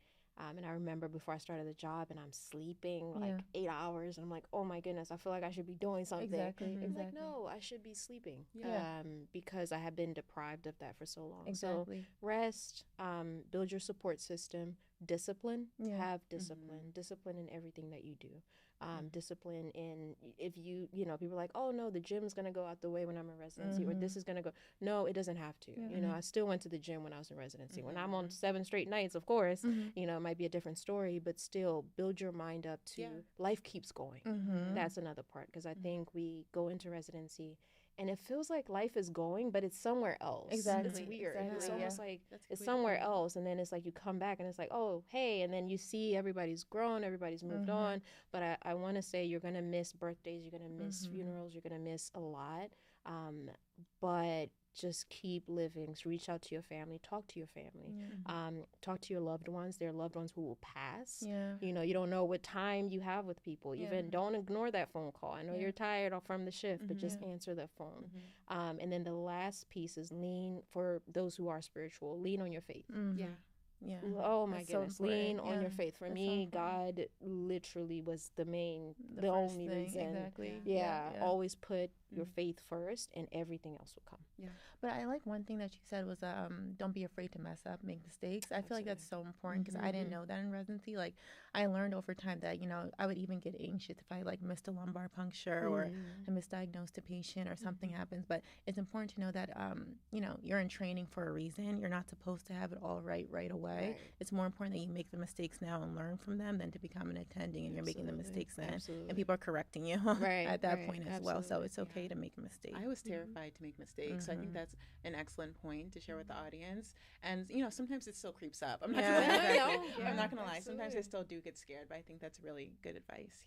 and I remember before I started the job and I'm sleeping like 8 hours and I'm like, oh my goodness, I feel like I should be doing something. I'm like, no, I should be sleeping because I have been deprived of that for so long. So rest, build your support system, discipline, have discipline, discipline in everything that you do. Discipline in, if you know, people are like, oh no, the gym's going to go out the way when I'm in residency or this is going to go. No, it doesn't have to. You know, I still went to the gym when I was in residency. When I'm on 7 straight nights, of course, you know, it might be a different story, but still build your mind up to life keeps going. That's another part, because I think we go into residency and it feels like life is going, but it's somewhere else. It's weird. It's almost like it's somewhere else. And then it's like you come back and it's like, oh, hey. And then you see everybody's grown, everybody's moved on. But I want to say you're going to miss birthdays. You're going to miss funerals. You're going to miss a lot. But just keep living. So reach out to your family, talk to your family, talk to your loved ones. There are loved ones who will pass. You know, you don't know what time you have with people. Even don't ignore that phone call. I know you're tired from the shift, but just answer the phone. And then the last piece is lean, for those who are spiritual, lean on your faith. Yeah. Oh my That's goodness. So lean on your faith. For me, God literally was the only reason. Exactly. Always put your faith first and everything else will come. But I like one thing that you said was don't be afraid to mess up, make mistakes. I feel like that's so important because I didn't know that in residency. Like I learned over time that, you know, I would even get anxious if I like missed a lumbar puncture or I misdiagnosed a patient or something happens. But it's important to know that, you know, you're in training for a reason. You're not supposed to have it all right away. It's more important that you make the mistakes now and learn from them than to become an attending and you're making the mistakes then. And people are correcting you at that point as well. So it's okay to make a mistake. I was terrified to make mistakes. So I think that's an excellent point to share with the audience. And, you know, sometimes it still creeps up. I'm not I'm not going to lie. Sometimes I still do get scared, but I think that's really good advice.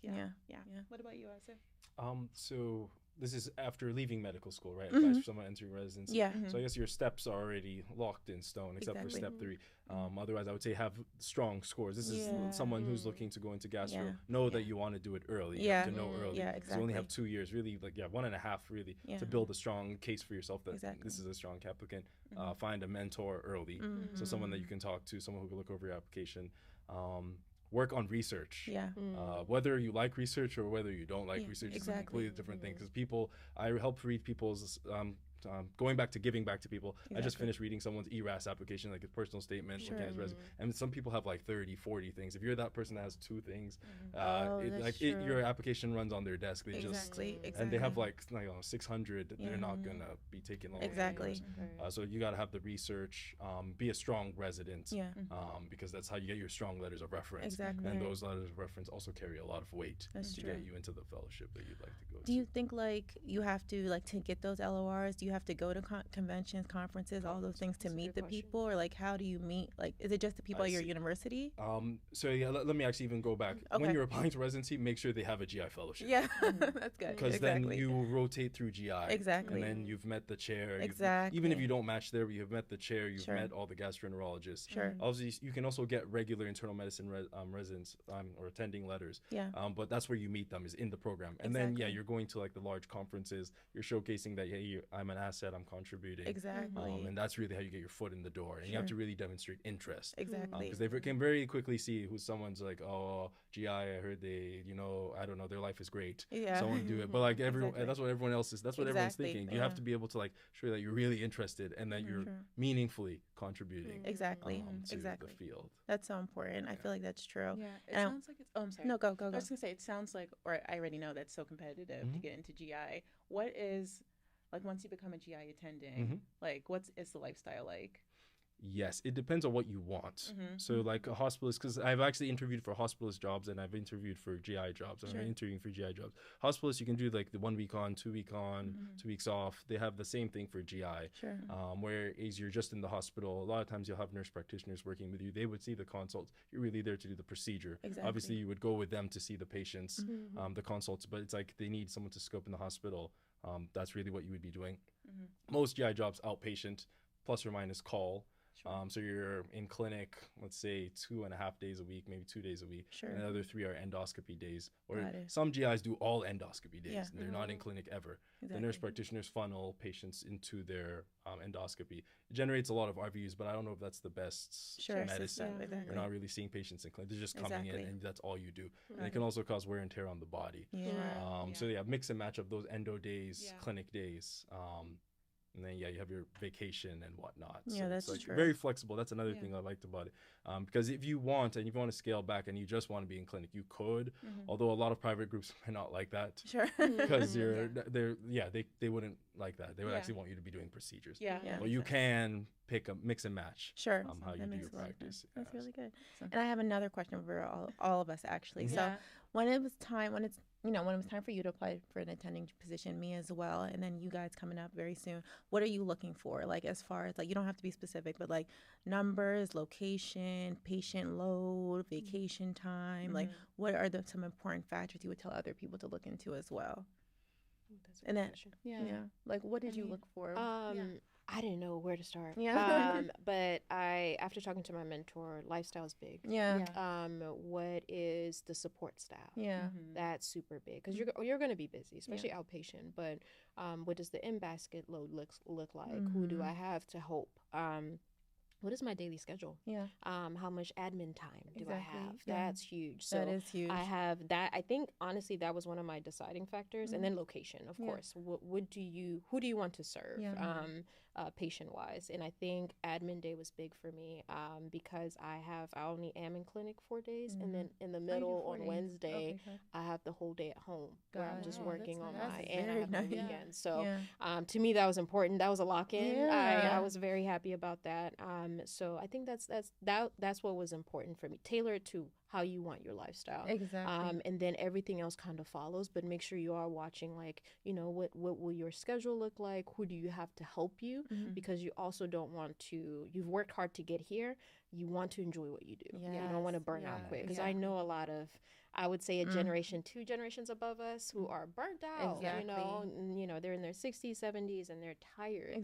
What about you, Asif? So this is after leaving medical school, right? Advice for someone entering residency. So I guess your steps are already locked in stone, except for step 3. Otherwise, I would say have strong scores. This is someone who's looking to go into gastro. Know that you want to do it early. You have to know early. Because you only have 2 years, really, like 1.5 really, to build a strong case for yourself that this is a strong applicant. Find a mentor early. So someone that you can talk to, someone who can look over your application. Work on research. Whether you like research or whether you don't like research is a completely different thing. Because I help read people's going back to giving back to people. I just finished reading someone's ERAS application, like his personal statement, looking at his resume. And some people have like 30, 40 things. If you're that person that has 2 things, your application runs on their desk. They and they have like 600. They're not gonna be taking long. So you gotta have the research. Be a strong resident. Because that's how you get your strong letters of reference. And those letters of reference also carry a lot of weight to get you into the fellowship that you'd like to go to. Do you think like you have to like to get those LORs? Do you have to go to conventions, conferences, all those things to meet the people, or like how do you meet? Like, is it just the people at your university? So let me actually even go back. When you're applying to residency, make sure they have a GI fellowship. That's good. Because then you rotate through GI. And then you've met the chair. Even if you don't match there, you've met the chair. You've met all the gastroenterologists. Obviously, you can also get regular internal medicine residents or attending letters. But that's where you meet them, is in the program. And then you're going to like the large conferences. You're showcasing that I'm an asset, I'm contributing. And that's really how you get your foot in the door. And you have to really demonstrate interest. Because they can very quickly see who someone's like, oh, GI, I heard they, I don't know, their life is great. Someone do it. But like that's what everyone else is. That's what everyone's thinking. You have to be able to like show that you're really interested and that you're meaningfully contributing to the field. That's so important. I feel like that's true. It sounds like it's, I'm sorry. No, go. I was going to say, it sounds like, or I already know that's so competitive to get into GI. What is, like, once you become a GI attending, like, what is the lifestyle like? Yes, it depends on what you want. So like a hospitalist, because I've actually interviewed for hospitalist jobs and I've interviewed for GI jobs. I'm interviewing for GI jobs. Hospitalists, you can do like the 1 week on, 2 week on, 2 weeks off. They have the same thing for GI. Whereas you're just in the hospital. A lot of times you'll have nurse practitioners working with you. They would see the consults. You're really there to do the procedure. Obviously, you would go with them to see the patients, the consults, but it's like they need someone to scope in the hospital. That's really what you would be doing. Most GI jobs outpatient, plus or minus call. So you're in clinic, let's say 2.5 days a week, maybe 2 days a week. And the other 3 are endoscopy days. Or some GIs do all endoscopy days. And they're not in clinic ever. The nurse practitioners funnel patients into their endoscopy. It generates a lot of RVUs, but I don't know if that's the best medicine. You're not really seeing patients in clinic. They're just coming in and that's all you do. And it can also cause wear and tear on the body. So mix and match of those endo days, clinic days. And then, you have your vacation and whatnot. So that's like true. Very flexible. That's another thing I liked about it. Because if you want to scale back and you just want to be in clinic, you could. Although a lot of private groups might not like that. Because they wouldn't like that. They would actually want you to be doing procedures. But you can pick a mix and match. How you do your practice. That's really good. And I have another question for all of us actually. So when it was time for you to apply for an attending position, me as well, and then you guys coming up very soon, what are you looking for? Like, as far as, like, you don't have to be specific, but like numbers, location, patient load, vacation time, like what are some important factors you would tell other people to look into as well? That's a and then question. like, what did you look for? I didn't know where to start. Yeah. But after talking to my mentor, lifestyle is big. Yeah. What is the support staff? Yeah. That's super big because you're going to be busy, especially outpatient. But what does the in-basket load look like? Who do I have to help? What is my daily schedule? Yeah. How much admin time do I have? Yeah. That's huge. So that is huge. I have that. I think honestly that was one of my deciding factors, and then location, of course. Who do you want to serve? Patient wise, and I think admin day was big for me because I only am in clinic 4 days, and then in the middle on Wednesday I have the whole day at home where I'm just working on my and I have my weekend. So to me that was important. That was a lock in. I was very happy about that. So I think that's what was important for me. Tailored to how you want your lifestyle. Exactly. And then everything else kind of follows, but make sure you are watching, like, what will your schedule look like? Who do you have to help you? Because you also don't want to, you've worked hard to get here. You want to enjoy what you do. You don't want to burn out quick. Because I know a lot of, I would say 2 generations above us who are burnt out, they're in their 60s, 70s, and they're tired,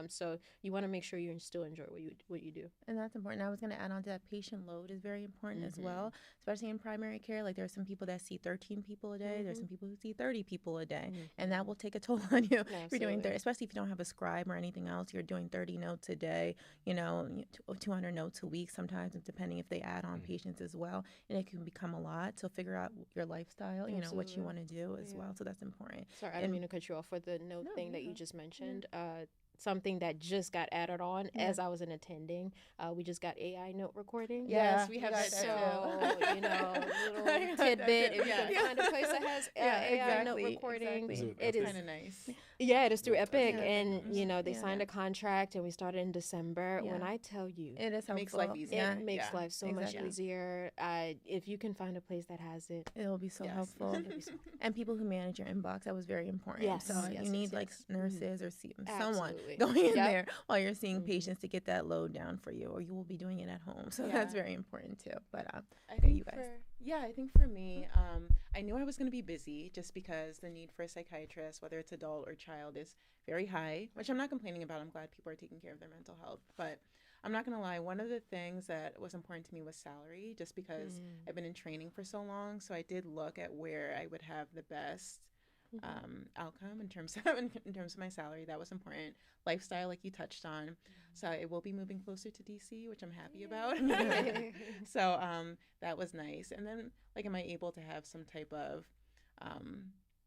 so you want to make sure you still enjoy what you do. And that's important. I was going to add on to that, patient load is very important as well, especially in primary care. Like, there are some people that see 13 people a day. There's some people who see 30 people a day, and that will take a toll on you. If you're doing 30, especially if you don't have a scribe or anything else, you're doing 30 notes a day, 200 notes a week sometimes, depending if they add on patients as well, and it can become a lot. So figure out your lifestyle, what you want to do as well. So that's important. Sorry, I didn't mean to cut you off for the note thing that you just mentioned. Something that just got added on as I was in attending. We just got AI note recording. Yes, we have that. So, little tidbit. If you can find a place that has AI note recording, it is kind of nice. Yeah, it is through Epic, and they signed a contract, and we started in December. When I tell you, it is helpful. Makes life easier. It makes life so much easier. If you can find a place that has it, it'll be so helpful. And people who manage your inbox, that was very important. Yes, so you need nurses or someone Absolutely. going in there while you're seeing patients to get that load down for you, or you will be doing it at home. So that's very important too. But I think you guys. I think for me, I knew I was going to be busy just because the need for a psychiatrist, whether it's adult or child, is very high, which I'm not complaining about. I'm glad people are taking care of their mental health. But I'm not going to lie, one of the things that was important to me was salary, just because I've been in training for so long. So I did look at where I would have the best outcome in terms of my salary. That was important. Lifestyle, like you touched on. So it will be moving closer to DC, which I'm happy about. So that was nice. And then, like, am I able to have some type of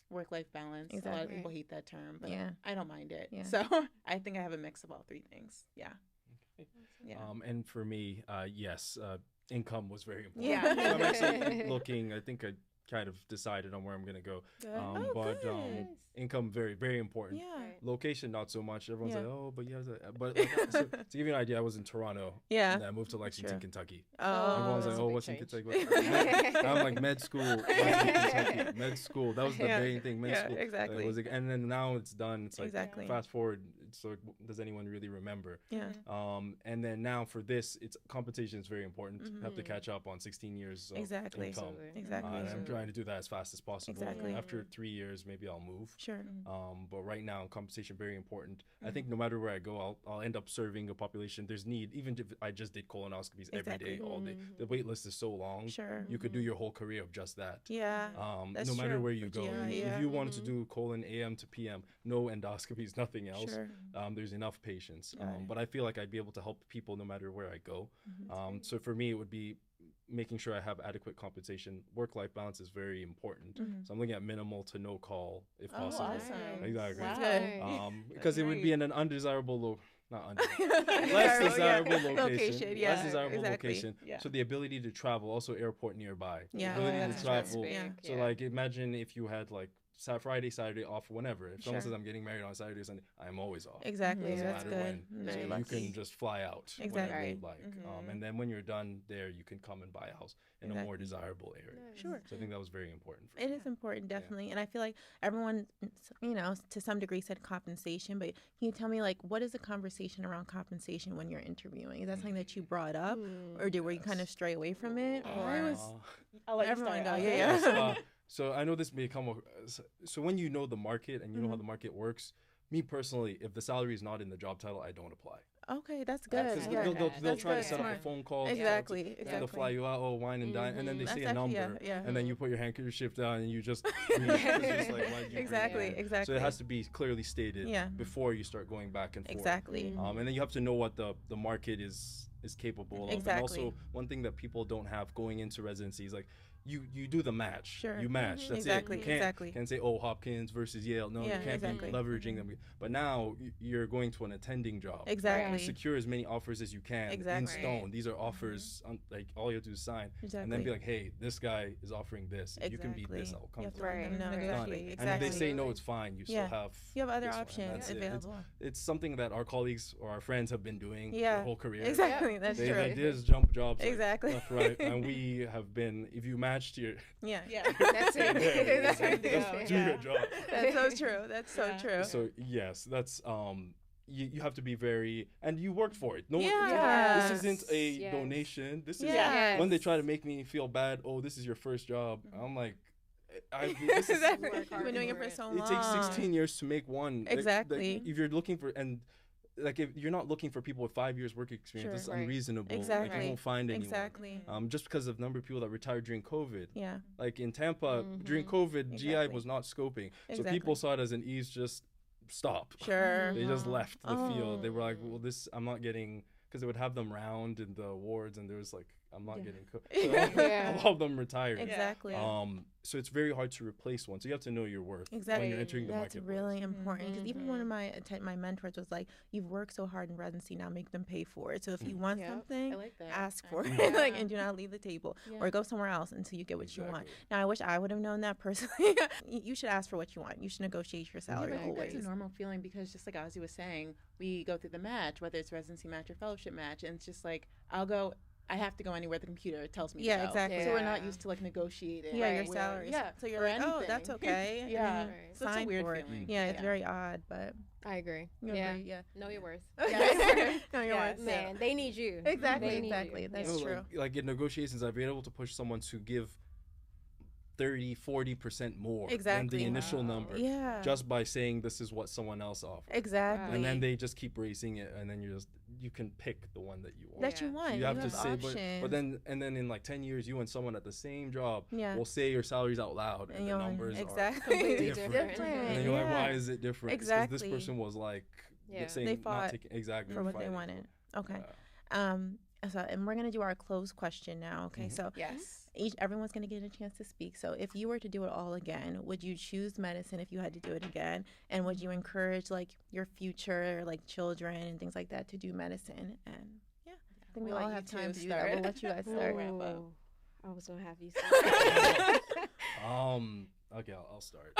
work-life balance? Exactly. A lot of people hate that term, but I don't mind it. Yeah. So I think I have a mix of all three things. Yeah. And for me, yes, income was very important. Yeah. So I'm actually looking, I think I kind of decided on where I'm going to go. Income, very, very important. Yeah. Location, not so much. Everyone's like, oh, but so, to give you an idea, I was in Toronto. Yeah. And I moved to Lexington, Kentucky. Oh. Everyone's like, oh, what's in Kentucky? I'm like, med school, Kentucky, med school. That was the main thing, med school. Exactly. And then now it's done. It's like, fast forward. So does anyone really remember? Yeah. And then now for this, compensation is very important. Have to catch up on 16 years of income. Exactly. And I'm trying to do that as fast as possible. Exactly. After 3 years, maybe I'll move. Sure. But right now, compensation very important. I think no matter where I go, I'll end up serving a population. There's need, even if I just did colonoscopies every day, all day. The wait list is so long. Sure. You could do your whole career of just that. Yeah. No matter where you go. If you wanted to do colon AM to PM, no endoscopies, nothing else. Sure. There's enough patients. But I feel like I'd be able to help people no matter where I go. So for me, it would be making sure I have adequate compensation. Work-life balance is very important. So I'm looking at minimal to no call if possible. Awesome. Exactly. Wow. Because it would be in an undesirable less desirable location. Yeah, less desirable exactly. location. Yeah. So the ability to travel, also airport nearby. Yeah. The ability that's to travel. Yeah. So like imagine if you had like Friday, Saturday off whenever. If someone Sure. says I'm getting married on Saturday or Sunday, I'm always off. Exactly. Doesn't That's matter good. when. Very So lucky. you can just fly out whenever Exactly. you'd like. And then when you're done there, you can come and buy a house in a more desirable area. Sure. So I think that was very important for It me. is important, definitely. And I feel like everyone, to some degree said compensation, but can you tell me, like, what is the conversation around compensation when you're interviewing? Is that something that you brought up, or were you kind of stray away from it? Or I'll let you everyone start. go. Yeah. Yeah. So I know this may come. So when you know the market and you know how the market works, me personally, if the salary is not in the job title, I don't apply. Okay, that's good. Because Yeah. they'll try to set up Smart. a phone call. Exactly. And they'll fly you out, oh, wine and dine, and then they That's say a actually- number, yeah. and then you put your handkerchief down and you just, it's just like, why did you Exactly. bring it? Exactly. So it has to be clearly stated Yeah. before you start going back and forth. Exactly. And then you have to know what the market is capable of. Exactly. And also, one thing that people don't have going into residency is like, you do the match. Sure. You match. That's Exactly. it. You Exactly. can't say, oh, Hopkins versus Yale. No, Yeah, you can't exactly. be leveraging them. But now you're going to an attending job. Exactly. Secure as many offers as you can in Exactly. stone. These are offers, like all you have to do is sign. Exactly. And then be like, hey, this guy is offering this. If you can beat this, I'll come You have to through. let them know. Done. Exactly. And if they say no, it's fine. You still have other this one, and options that's it. available. It's something that our colleagues or our friends have been doing Yeah. their whole career. Exactly. That's They true. like this jump jobs. like, Exactly. left, right. And we have been, if you matched your, Yeah. That's it. just do your job. That's so true. That's so true. So yes, that's you have to be very, and you worked for it. No, Yeah. this isn't a Yes. donation. This is Yes. when they try to make me feel bad. Oh, this is your first job. I'm like, this is, Exactly. Work You've hard been doing it for for it. so it long. takes 16 years to make one. Exactly. If you're looking for, and like if you're not looking for people with 5 years work experience, Sure. that's Right. unreasonable. Like, Exactly. you won't find anyone. Exactly. Just because of the number of people that retired during COVID. Yeah. Like in Tampa, during COVID, GI Exactly. was not scoping. So Exactly. people saw it as an ease, just stop. Sure. They just left the field. They were like, Oh. well, this, I'm not getting, because they would have them round in the wards, and there was like, I'm not getting cooked. So Yeah. a lot of them retired. Exactly. So it's very hard to replace one. So you have to know your worth Exactly. when you're entering the That's marketplace. really important because even one of my mentors was like, "You've worked so hard in residency, now make them pay for it. So if you want Yep. something, I like that. ask for it, Yeah. like, and do not leave the table or go somewhere else until you get what you want." Now, I wish I would have known that personally. You should ask for what you want. You should negotiate your salary I think always. that's a normal feeling because just like Ozzy was saying, we go through the match, whether it's residency match or fellowship match, and it's just like I have to go anywhere the computer tells me Yeah, to go. exactly. So we're not used to like negotiating. Yeah, your where- salary. Yeah, So you're or like, oh, that's anything. okay. and Yeah. then you Right. So it's a sign weird for it. feeling. Yeah, it's Yeah. very odd, but I agree. you're Yeah. very, yeah. Know your worth. Yeah. No, you're Yes. right. Man, they need you. Exactly, They need exactly. you. That's true. Like in negotiations, I've been able to push someone to give 30-40% more than Exactly. the initial number, Yeah. just by saying this is what someone else offers. Exactly. And then they just keep raising it, and then you can pick the one that you want. that you Yeah. want. You have to say, options. but then in like 10 years, you and someone at the same job Yeah. will say your salaries out loud, and the you're numbers exactly are Completely different. different. And then you're like, Yeah. why is it different? It's 'cause Exactly. this person was like, Yeah. saying, They not fought taking, exactly for what they fighting. wanted. Okay. Yeah. So, and we're gonna do our closed question now. Okay. So Yes. everyone's gonna get a chance to speak. So if you were to do it all again, would you choose medicine if you had to do it again? And would you encourage like your future like children and things like that to do medicine? And yeah, I think we We'll all let have you time two to do that. start. We'll let you guys start. Wrap up. Ooh, I was gonna have you start. Okay, I'll start.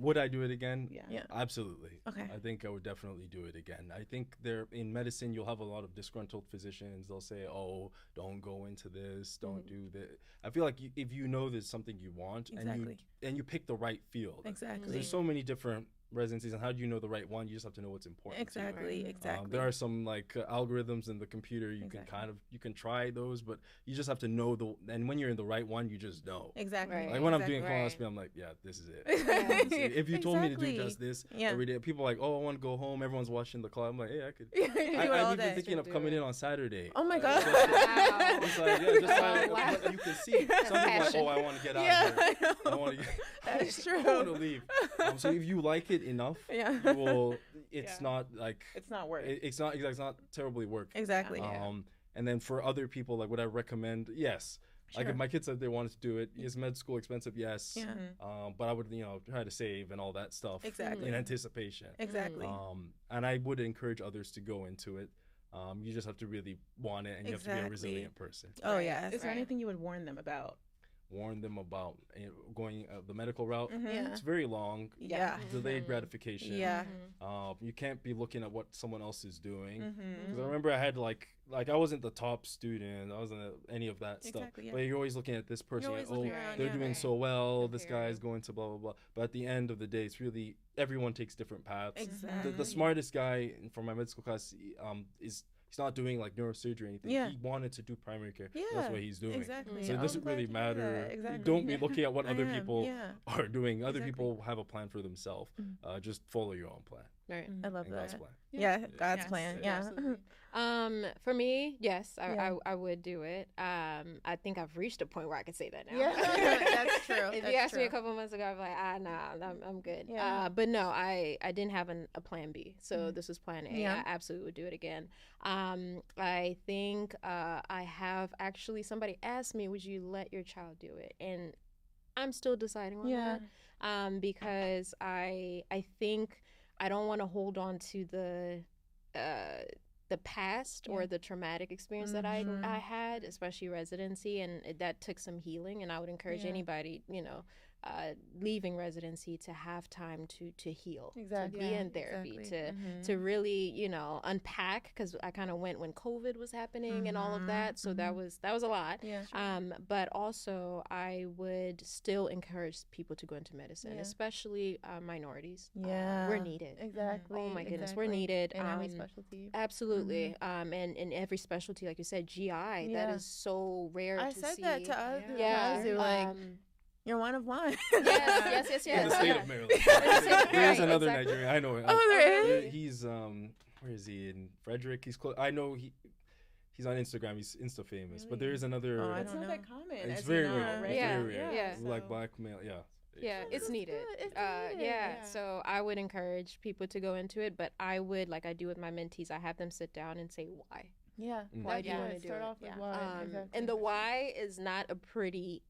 Would I do it again? Yeah. Absolutely. Okay. I think I would definitely do it again. I think in medicine, you'll have a lot of disgruntled physicians. They'll say, oh, don't go into this, don't do this. I feel like if you know there's something you want Exactly. and you pick the right field. Exactly. There's so many different residencies, and how do you know the right one? You just have to know what's important to you. Exactly. Exactly. There are some like algorithms in the computer you can try those, but you just have to know and when you're in the right one, you just know. Exactly. Right. Like when I'm doing Right. colonoscopy, I'm like, yeah, this is it. Yeah. This is it. If you told me to do Exactly. just this Yeah. every day, people are like, oh, I want to go home. Everyone's watching the clock. I'm like, yeah, I could. You do it all I'm even day. thinking of Do coming it. in on Saturday. Oh my Like, God. Wow. It's like, yeah, just Oh, wow. but you can see. Some people are like, passion. oh, I want to get out Yeah, of here. I know. I want to. That's I want true. to leave. So if you like it enough, Yeah. you will. It's Yeah. not like. It's not work. It's not terribly work. Exactly. And then for other people, like would I recommend? Yes. Like Sure. if my kids said they wanted to do it, is med school expensive? Yes. Yeah. But I would, try to save and all that stuff Exactly. in anticipation. Exactly. And I would encourage others to go into it. You just have to really want it, and you have to be a Exactly. resilient person. Oh yeah. Is there anything you would warn them about? Warn them about going the medical route. Yeah. It's very long. Yeah. Delayed gratification. Yeah. You can't be looking at what someone else is doing. Mm-hmm. Because I remember I had like I wasn't the top student. I wasn't any of that stuff. Exactly, yeah. But you're always looking at this person. always Oh, looking around, they're yeah. doing Right. so well. This Comparing. guy's going to blah blah blah. But at the end of the day, it's really everyone takes different paths. Exactly. The smartest guy from my med school class is he's not doing like neurosurgery or anything. He wanted to do primary care. That's what he's doing. Exactly. So it doesn't really matter. Exactly. Don't be looking at what other people are doing. Other Exactly. people have a plan for themselves. Just follow your own plan. Right. I love that. God's plan. Yeah, God's plan. Yeah. For me, yes, I would do it. I think I've reached a point where I can say that now. Yeah, that's true. If you asked me a couple months ago, I'd be like, nah, I'm good. Yeah. But no, I didn't have a plan B, so this was plan A. Yeah. I absolutely would do it again. I think I have actually, somebody asked me, would you let your child do it? And I'm still deciding on that. Because I think I don't want to hold on to the past or the traumatic experience that I had, especially residency, and that took some healing. And I would encourage anybody, leaving residency to have time to heal, to be in therapy, to really, unpack, because I kind of went when COVID was happening and all of that. So that was a lot. Yeah, sure. But also I would still encourage people to go into medicine, especially minorities. Yeah. We're needed. Exactly. Oh my goodness, we're needed. In every specialty. Absolutely. And in every specialty, like you said, GI, that is so rare to see. I said that to us. Yeah. Like, you're one of one. Yes. In the state of Maryland. There's another Nigerian. I know it. Oh, there is? He's where is he? In Frederick. He's close. I know he's on Instagram. He's Insta famous. Really? But there is another. Oh, it's not that common. It's very rare. Right? Very rare. Yeah. Like black male. Yeah. Yeah, it's needed. So I would encourage people to go into it, but I would, like I do with my mentees, I have them sit down and say why. Yeah. Why do you want to do Start it? off with why. Exactly. And the why is not a pretty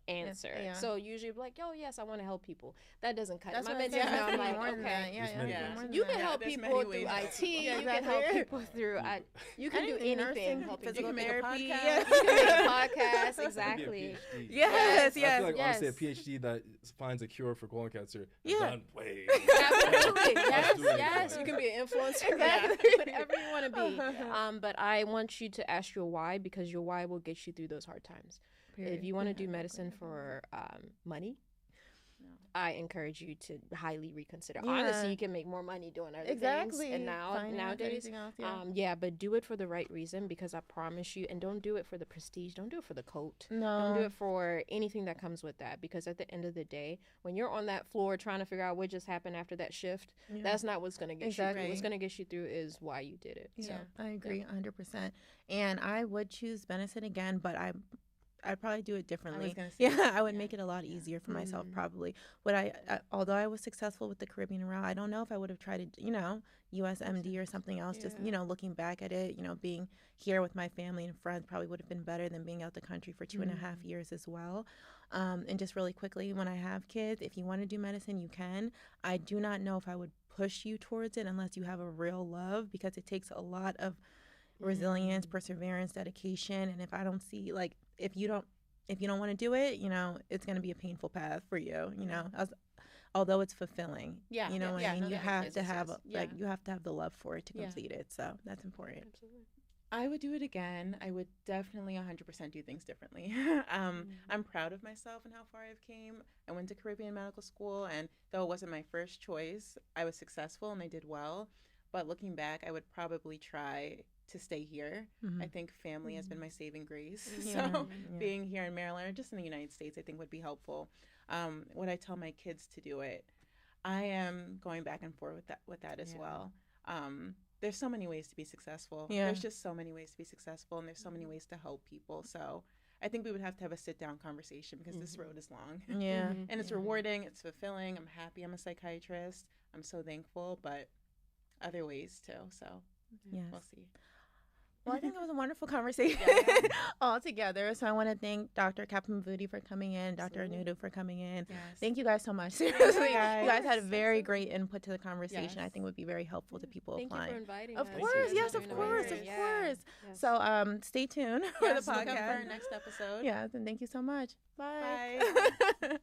answer. Yeah. So usually like, oh yes, I want to help people. That doesn't cut That's it. My what mentees now, I'm like, like, okay. You can help people through IT. You can help people through. You can do anything. Physical you can therapy. make a podcast. You can make a podcast. Exactly. Yes. I feel like honestly, a PhD that finds a cure for colon cancer. Done way. Absolutely. Yes. You can be an influencer. Whatever you want to be. But I want you to ask your why, because your why will get you through those hard times. Period. If you want to do medicine for money, I encourage you to highly reconsider. Honestly, you can make more money doing other things. And nowadays, but do it for the right reason, because I promise you, and don't do it for the prestige. Don't do it for the coat. No. Don't do it for anything that comes with that, because at the end of the day, when you're on that floor trying to figure out what just happened after that shift, that's not what's going to get you through. What's going to get you through is why you did it. Yeah, I agree 100%. And I would choose medicine again, but I'd probably do it differently. I would make it a lot easier for myself, probably. Would I although I was successful with the Caribbean route, I don't know if I would have tried to, USMD or something else. Just, looking back at it, being here with my family and friends probably would have been better than being out the country for 2.5 years as well. And just really quickly, when I have kids, if you want to do medicine, you can. I do not know if I would push you towards it unless you have a real love, because it takes a lot of resilience, perseverance, dedication. And if I don't see, like, if you don't want to do it, it's going to be a painful path for you, although it's fulfilling. Yeah. You know what I mean? You have to have you have to have the love for it to complete it. So that's important. Absolutely. I would do it again. I would definitely 100% do things differently. I'm proud of myself and how far I've came. I went to Caribbean medical school, and though it wasn't my first choice, I was successful and I did well. But looking back, I would probably try to stay here. I think family has been my saving grace. So being here in Maryland, or just in the United States, I think would be helpful. When I tell my kids to do it, I am going back and forth with that as well. There's so many ways to be successful. There's just so many ways to be successful, and there's so many ways to help people. So I think we would have to have a sit-down conversation, because this road is long. And it's rewarding. It's fulfilling. I'm happy I'm a psychiatrist. I'm so thankful, but other ways too. So we'll see. Well, I think it was a wonderful conversation all together. So I want to thank Dr. Kapamvudi for coming in, Dr. Anudu for coming in. Thank you guys so much. Seriously, you guys had a very great input to the conversation. I think would be very helpful to people applying. Thank you for inviting us. Of course, yes, of course. Yes. So stay tuned for the podcast. Look up for our next episode. Yes, and thank you so much. Bye. Bye.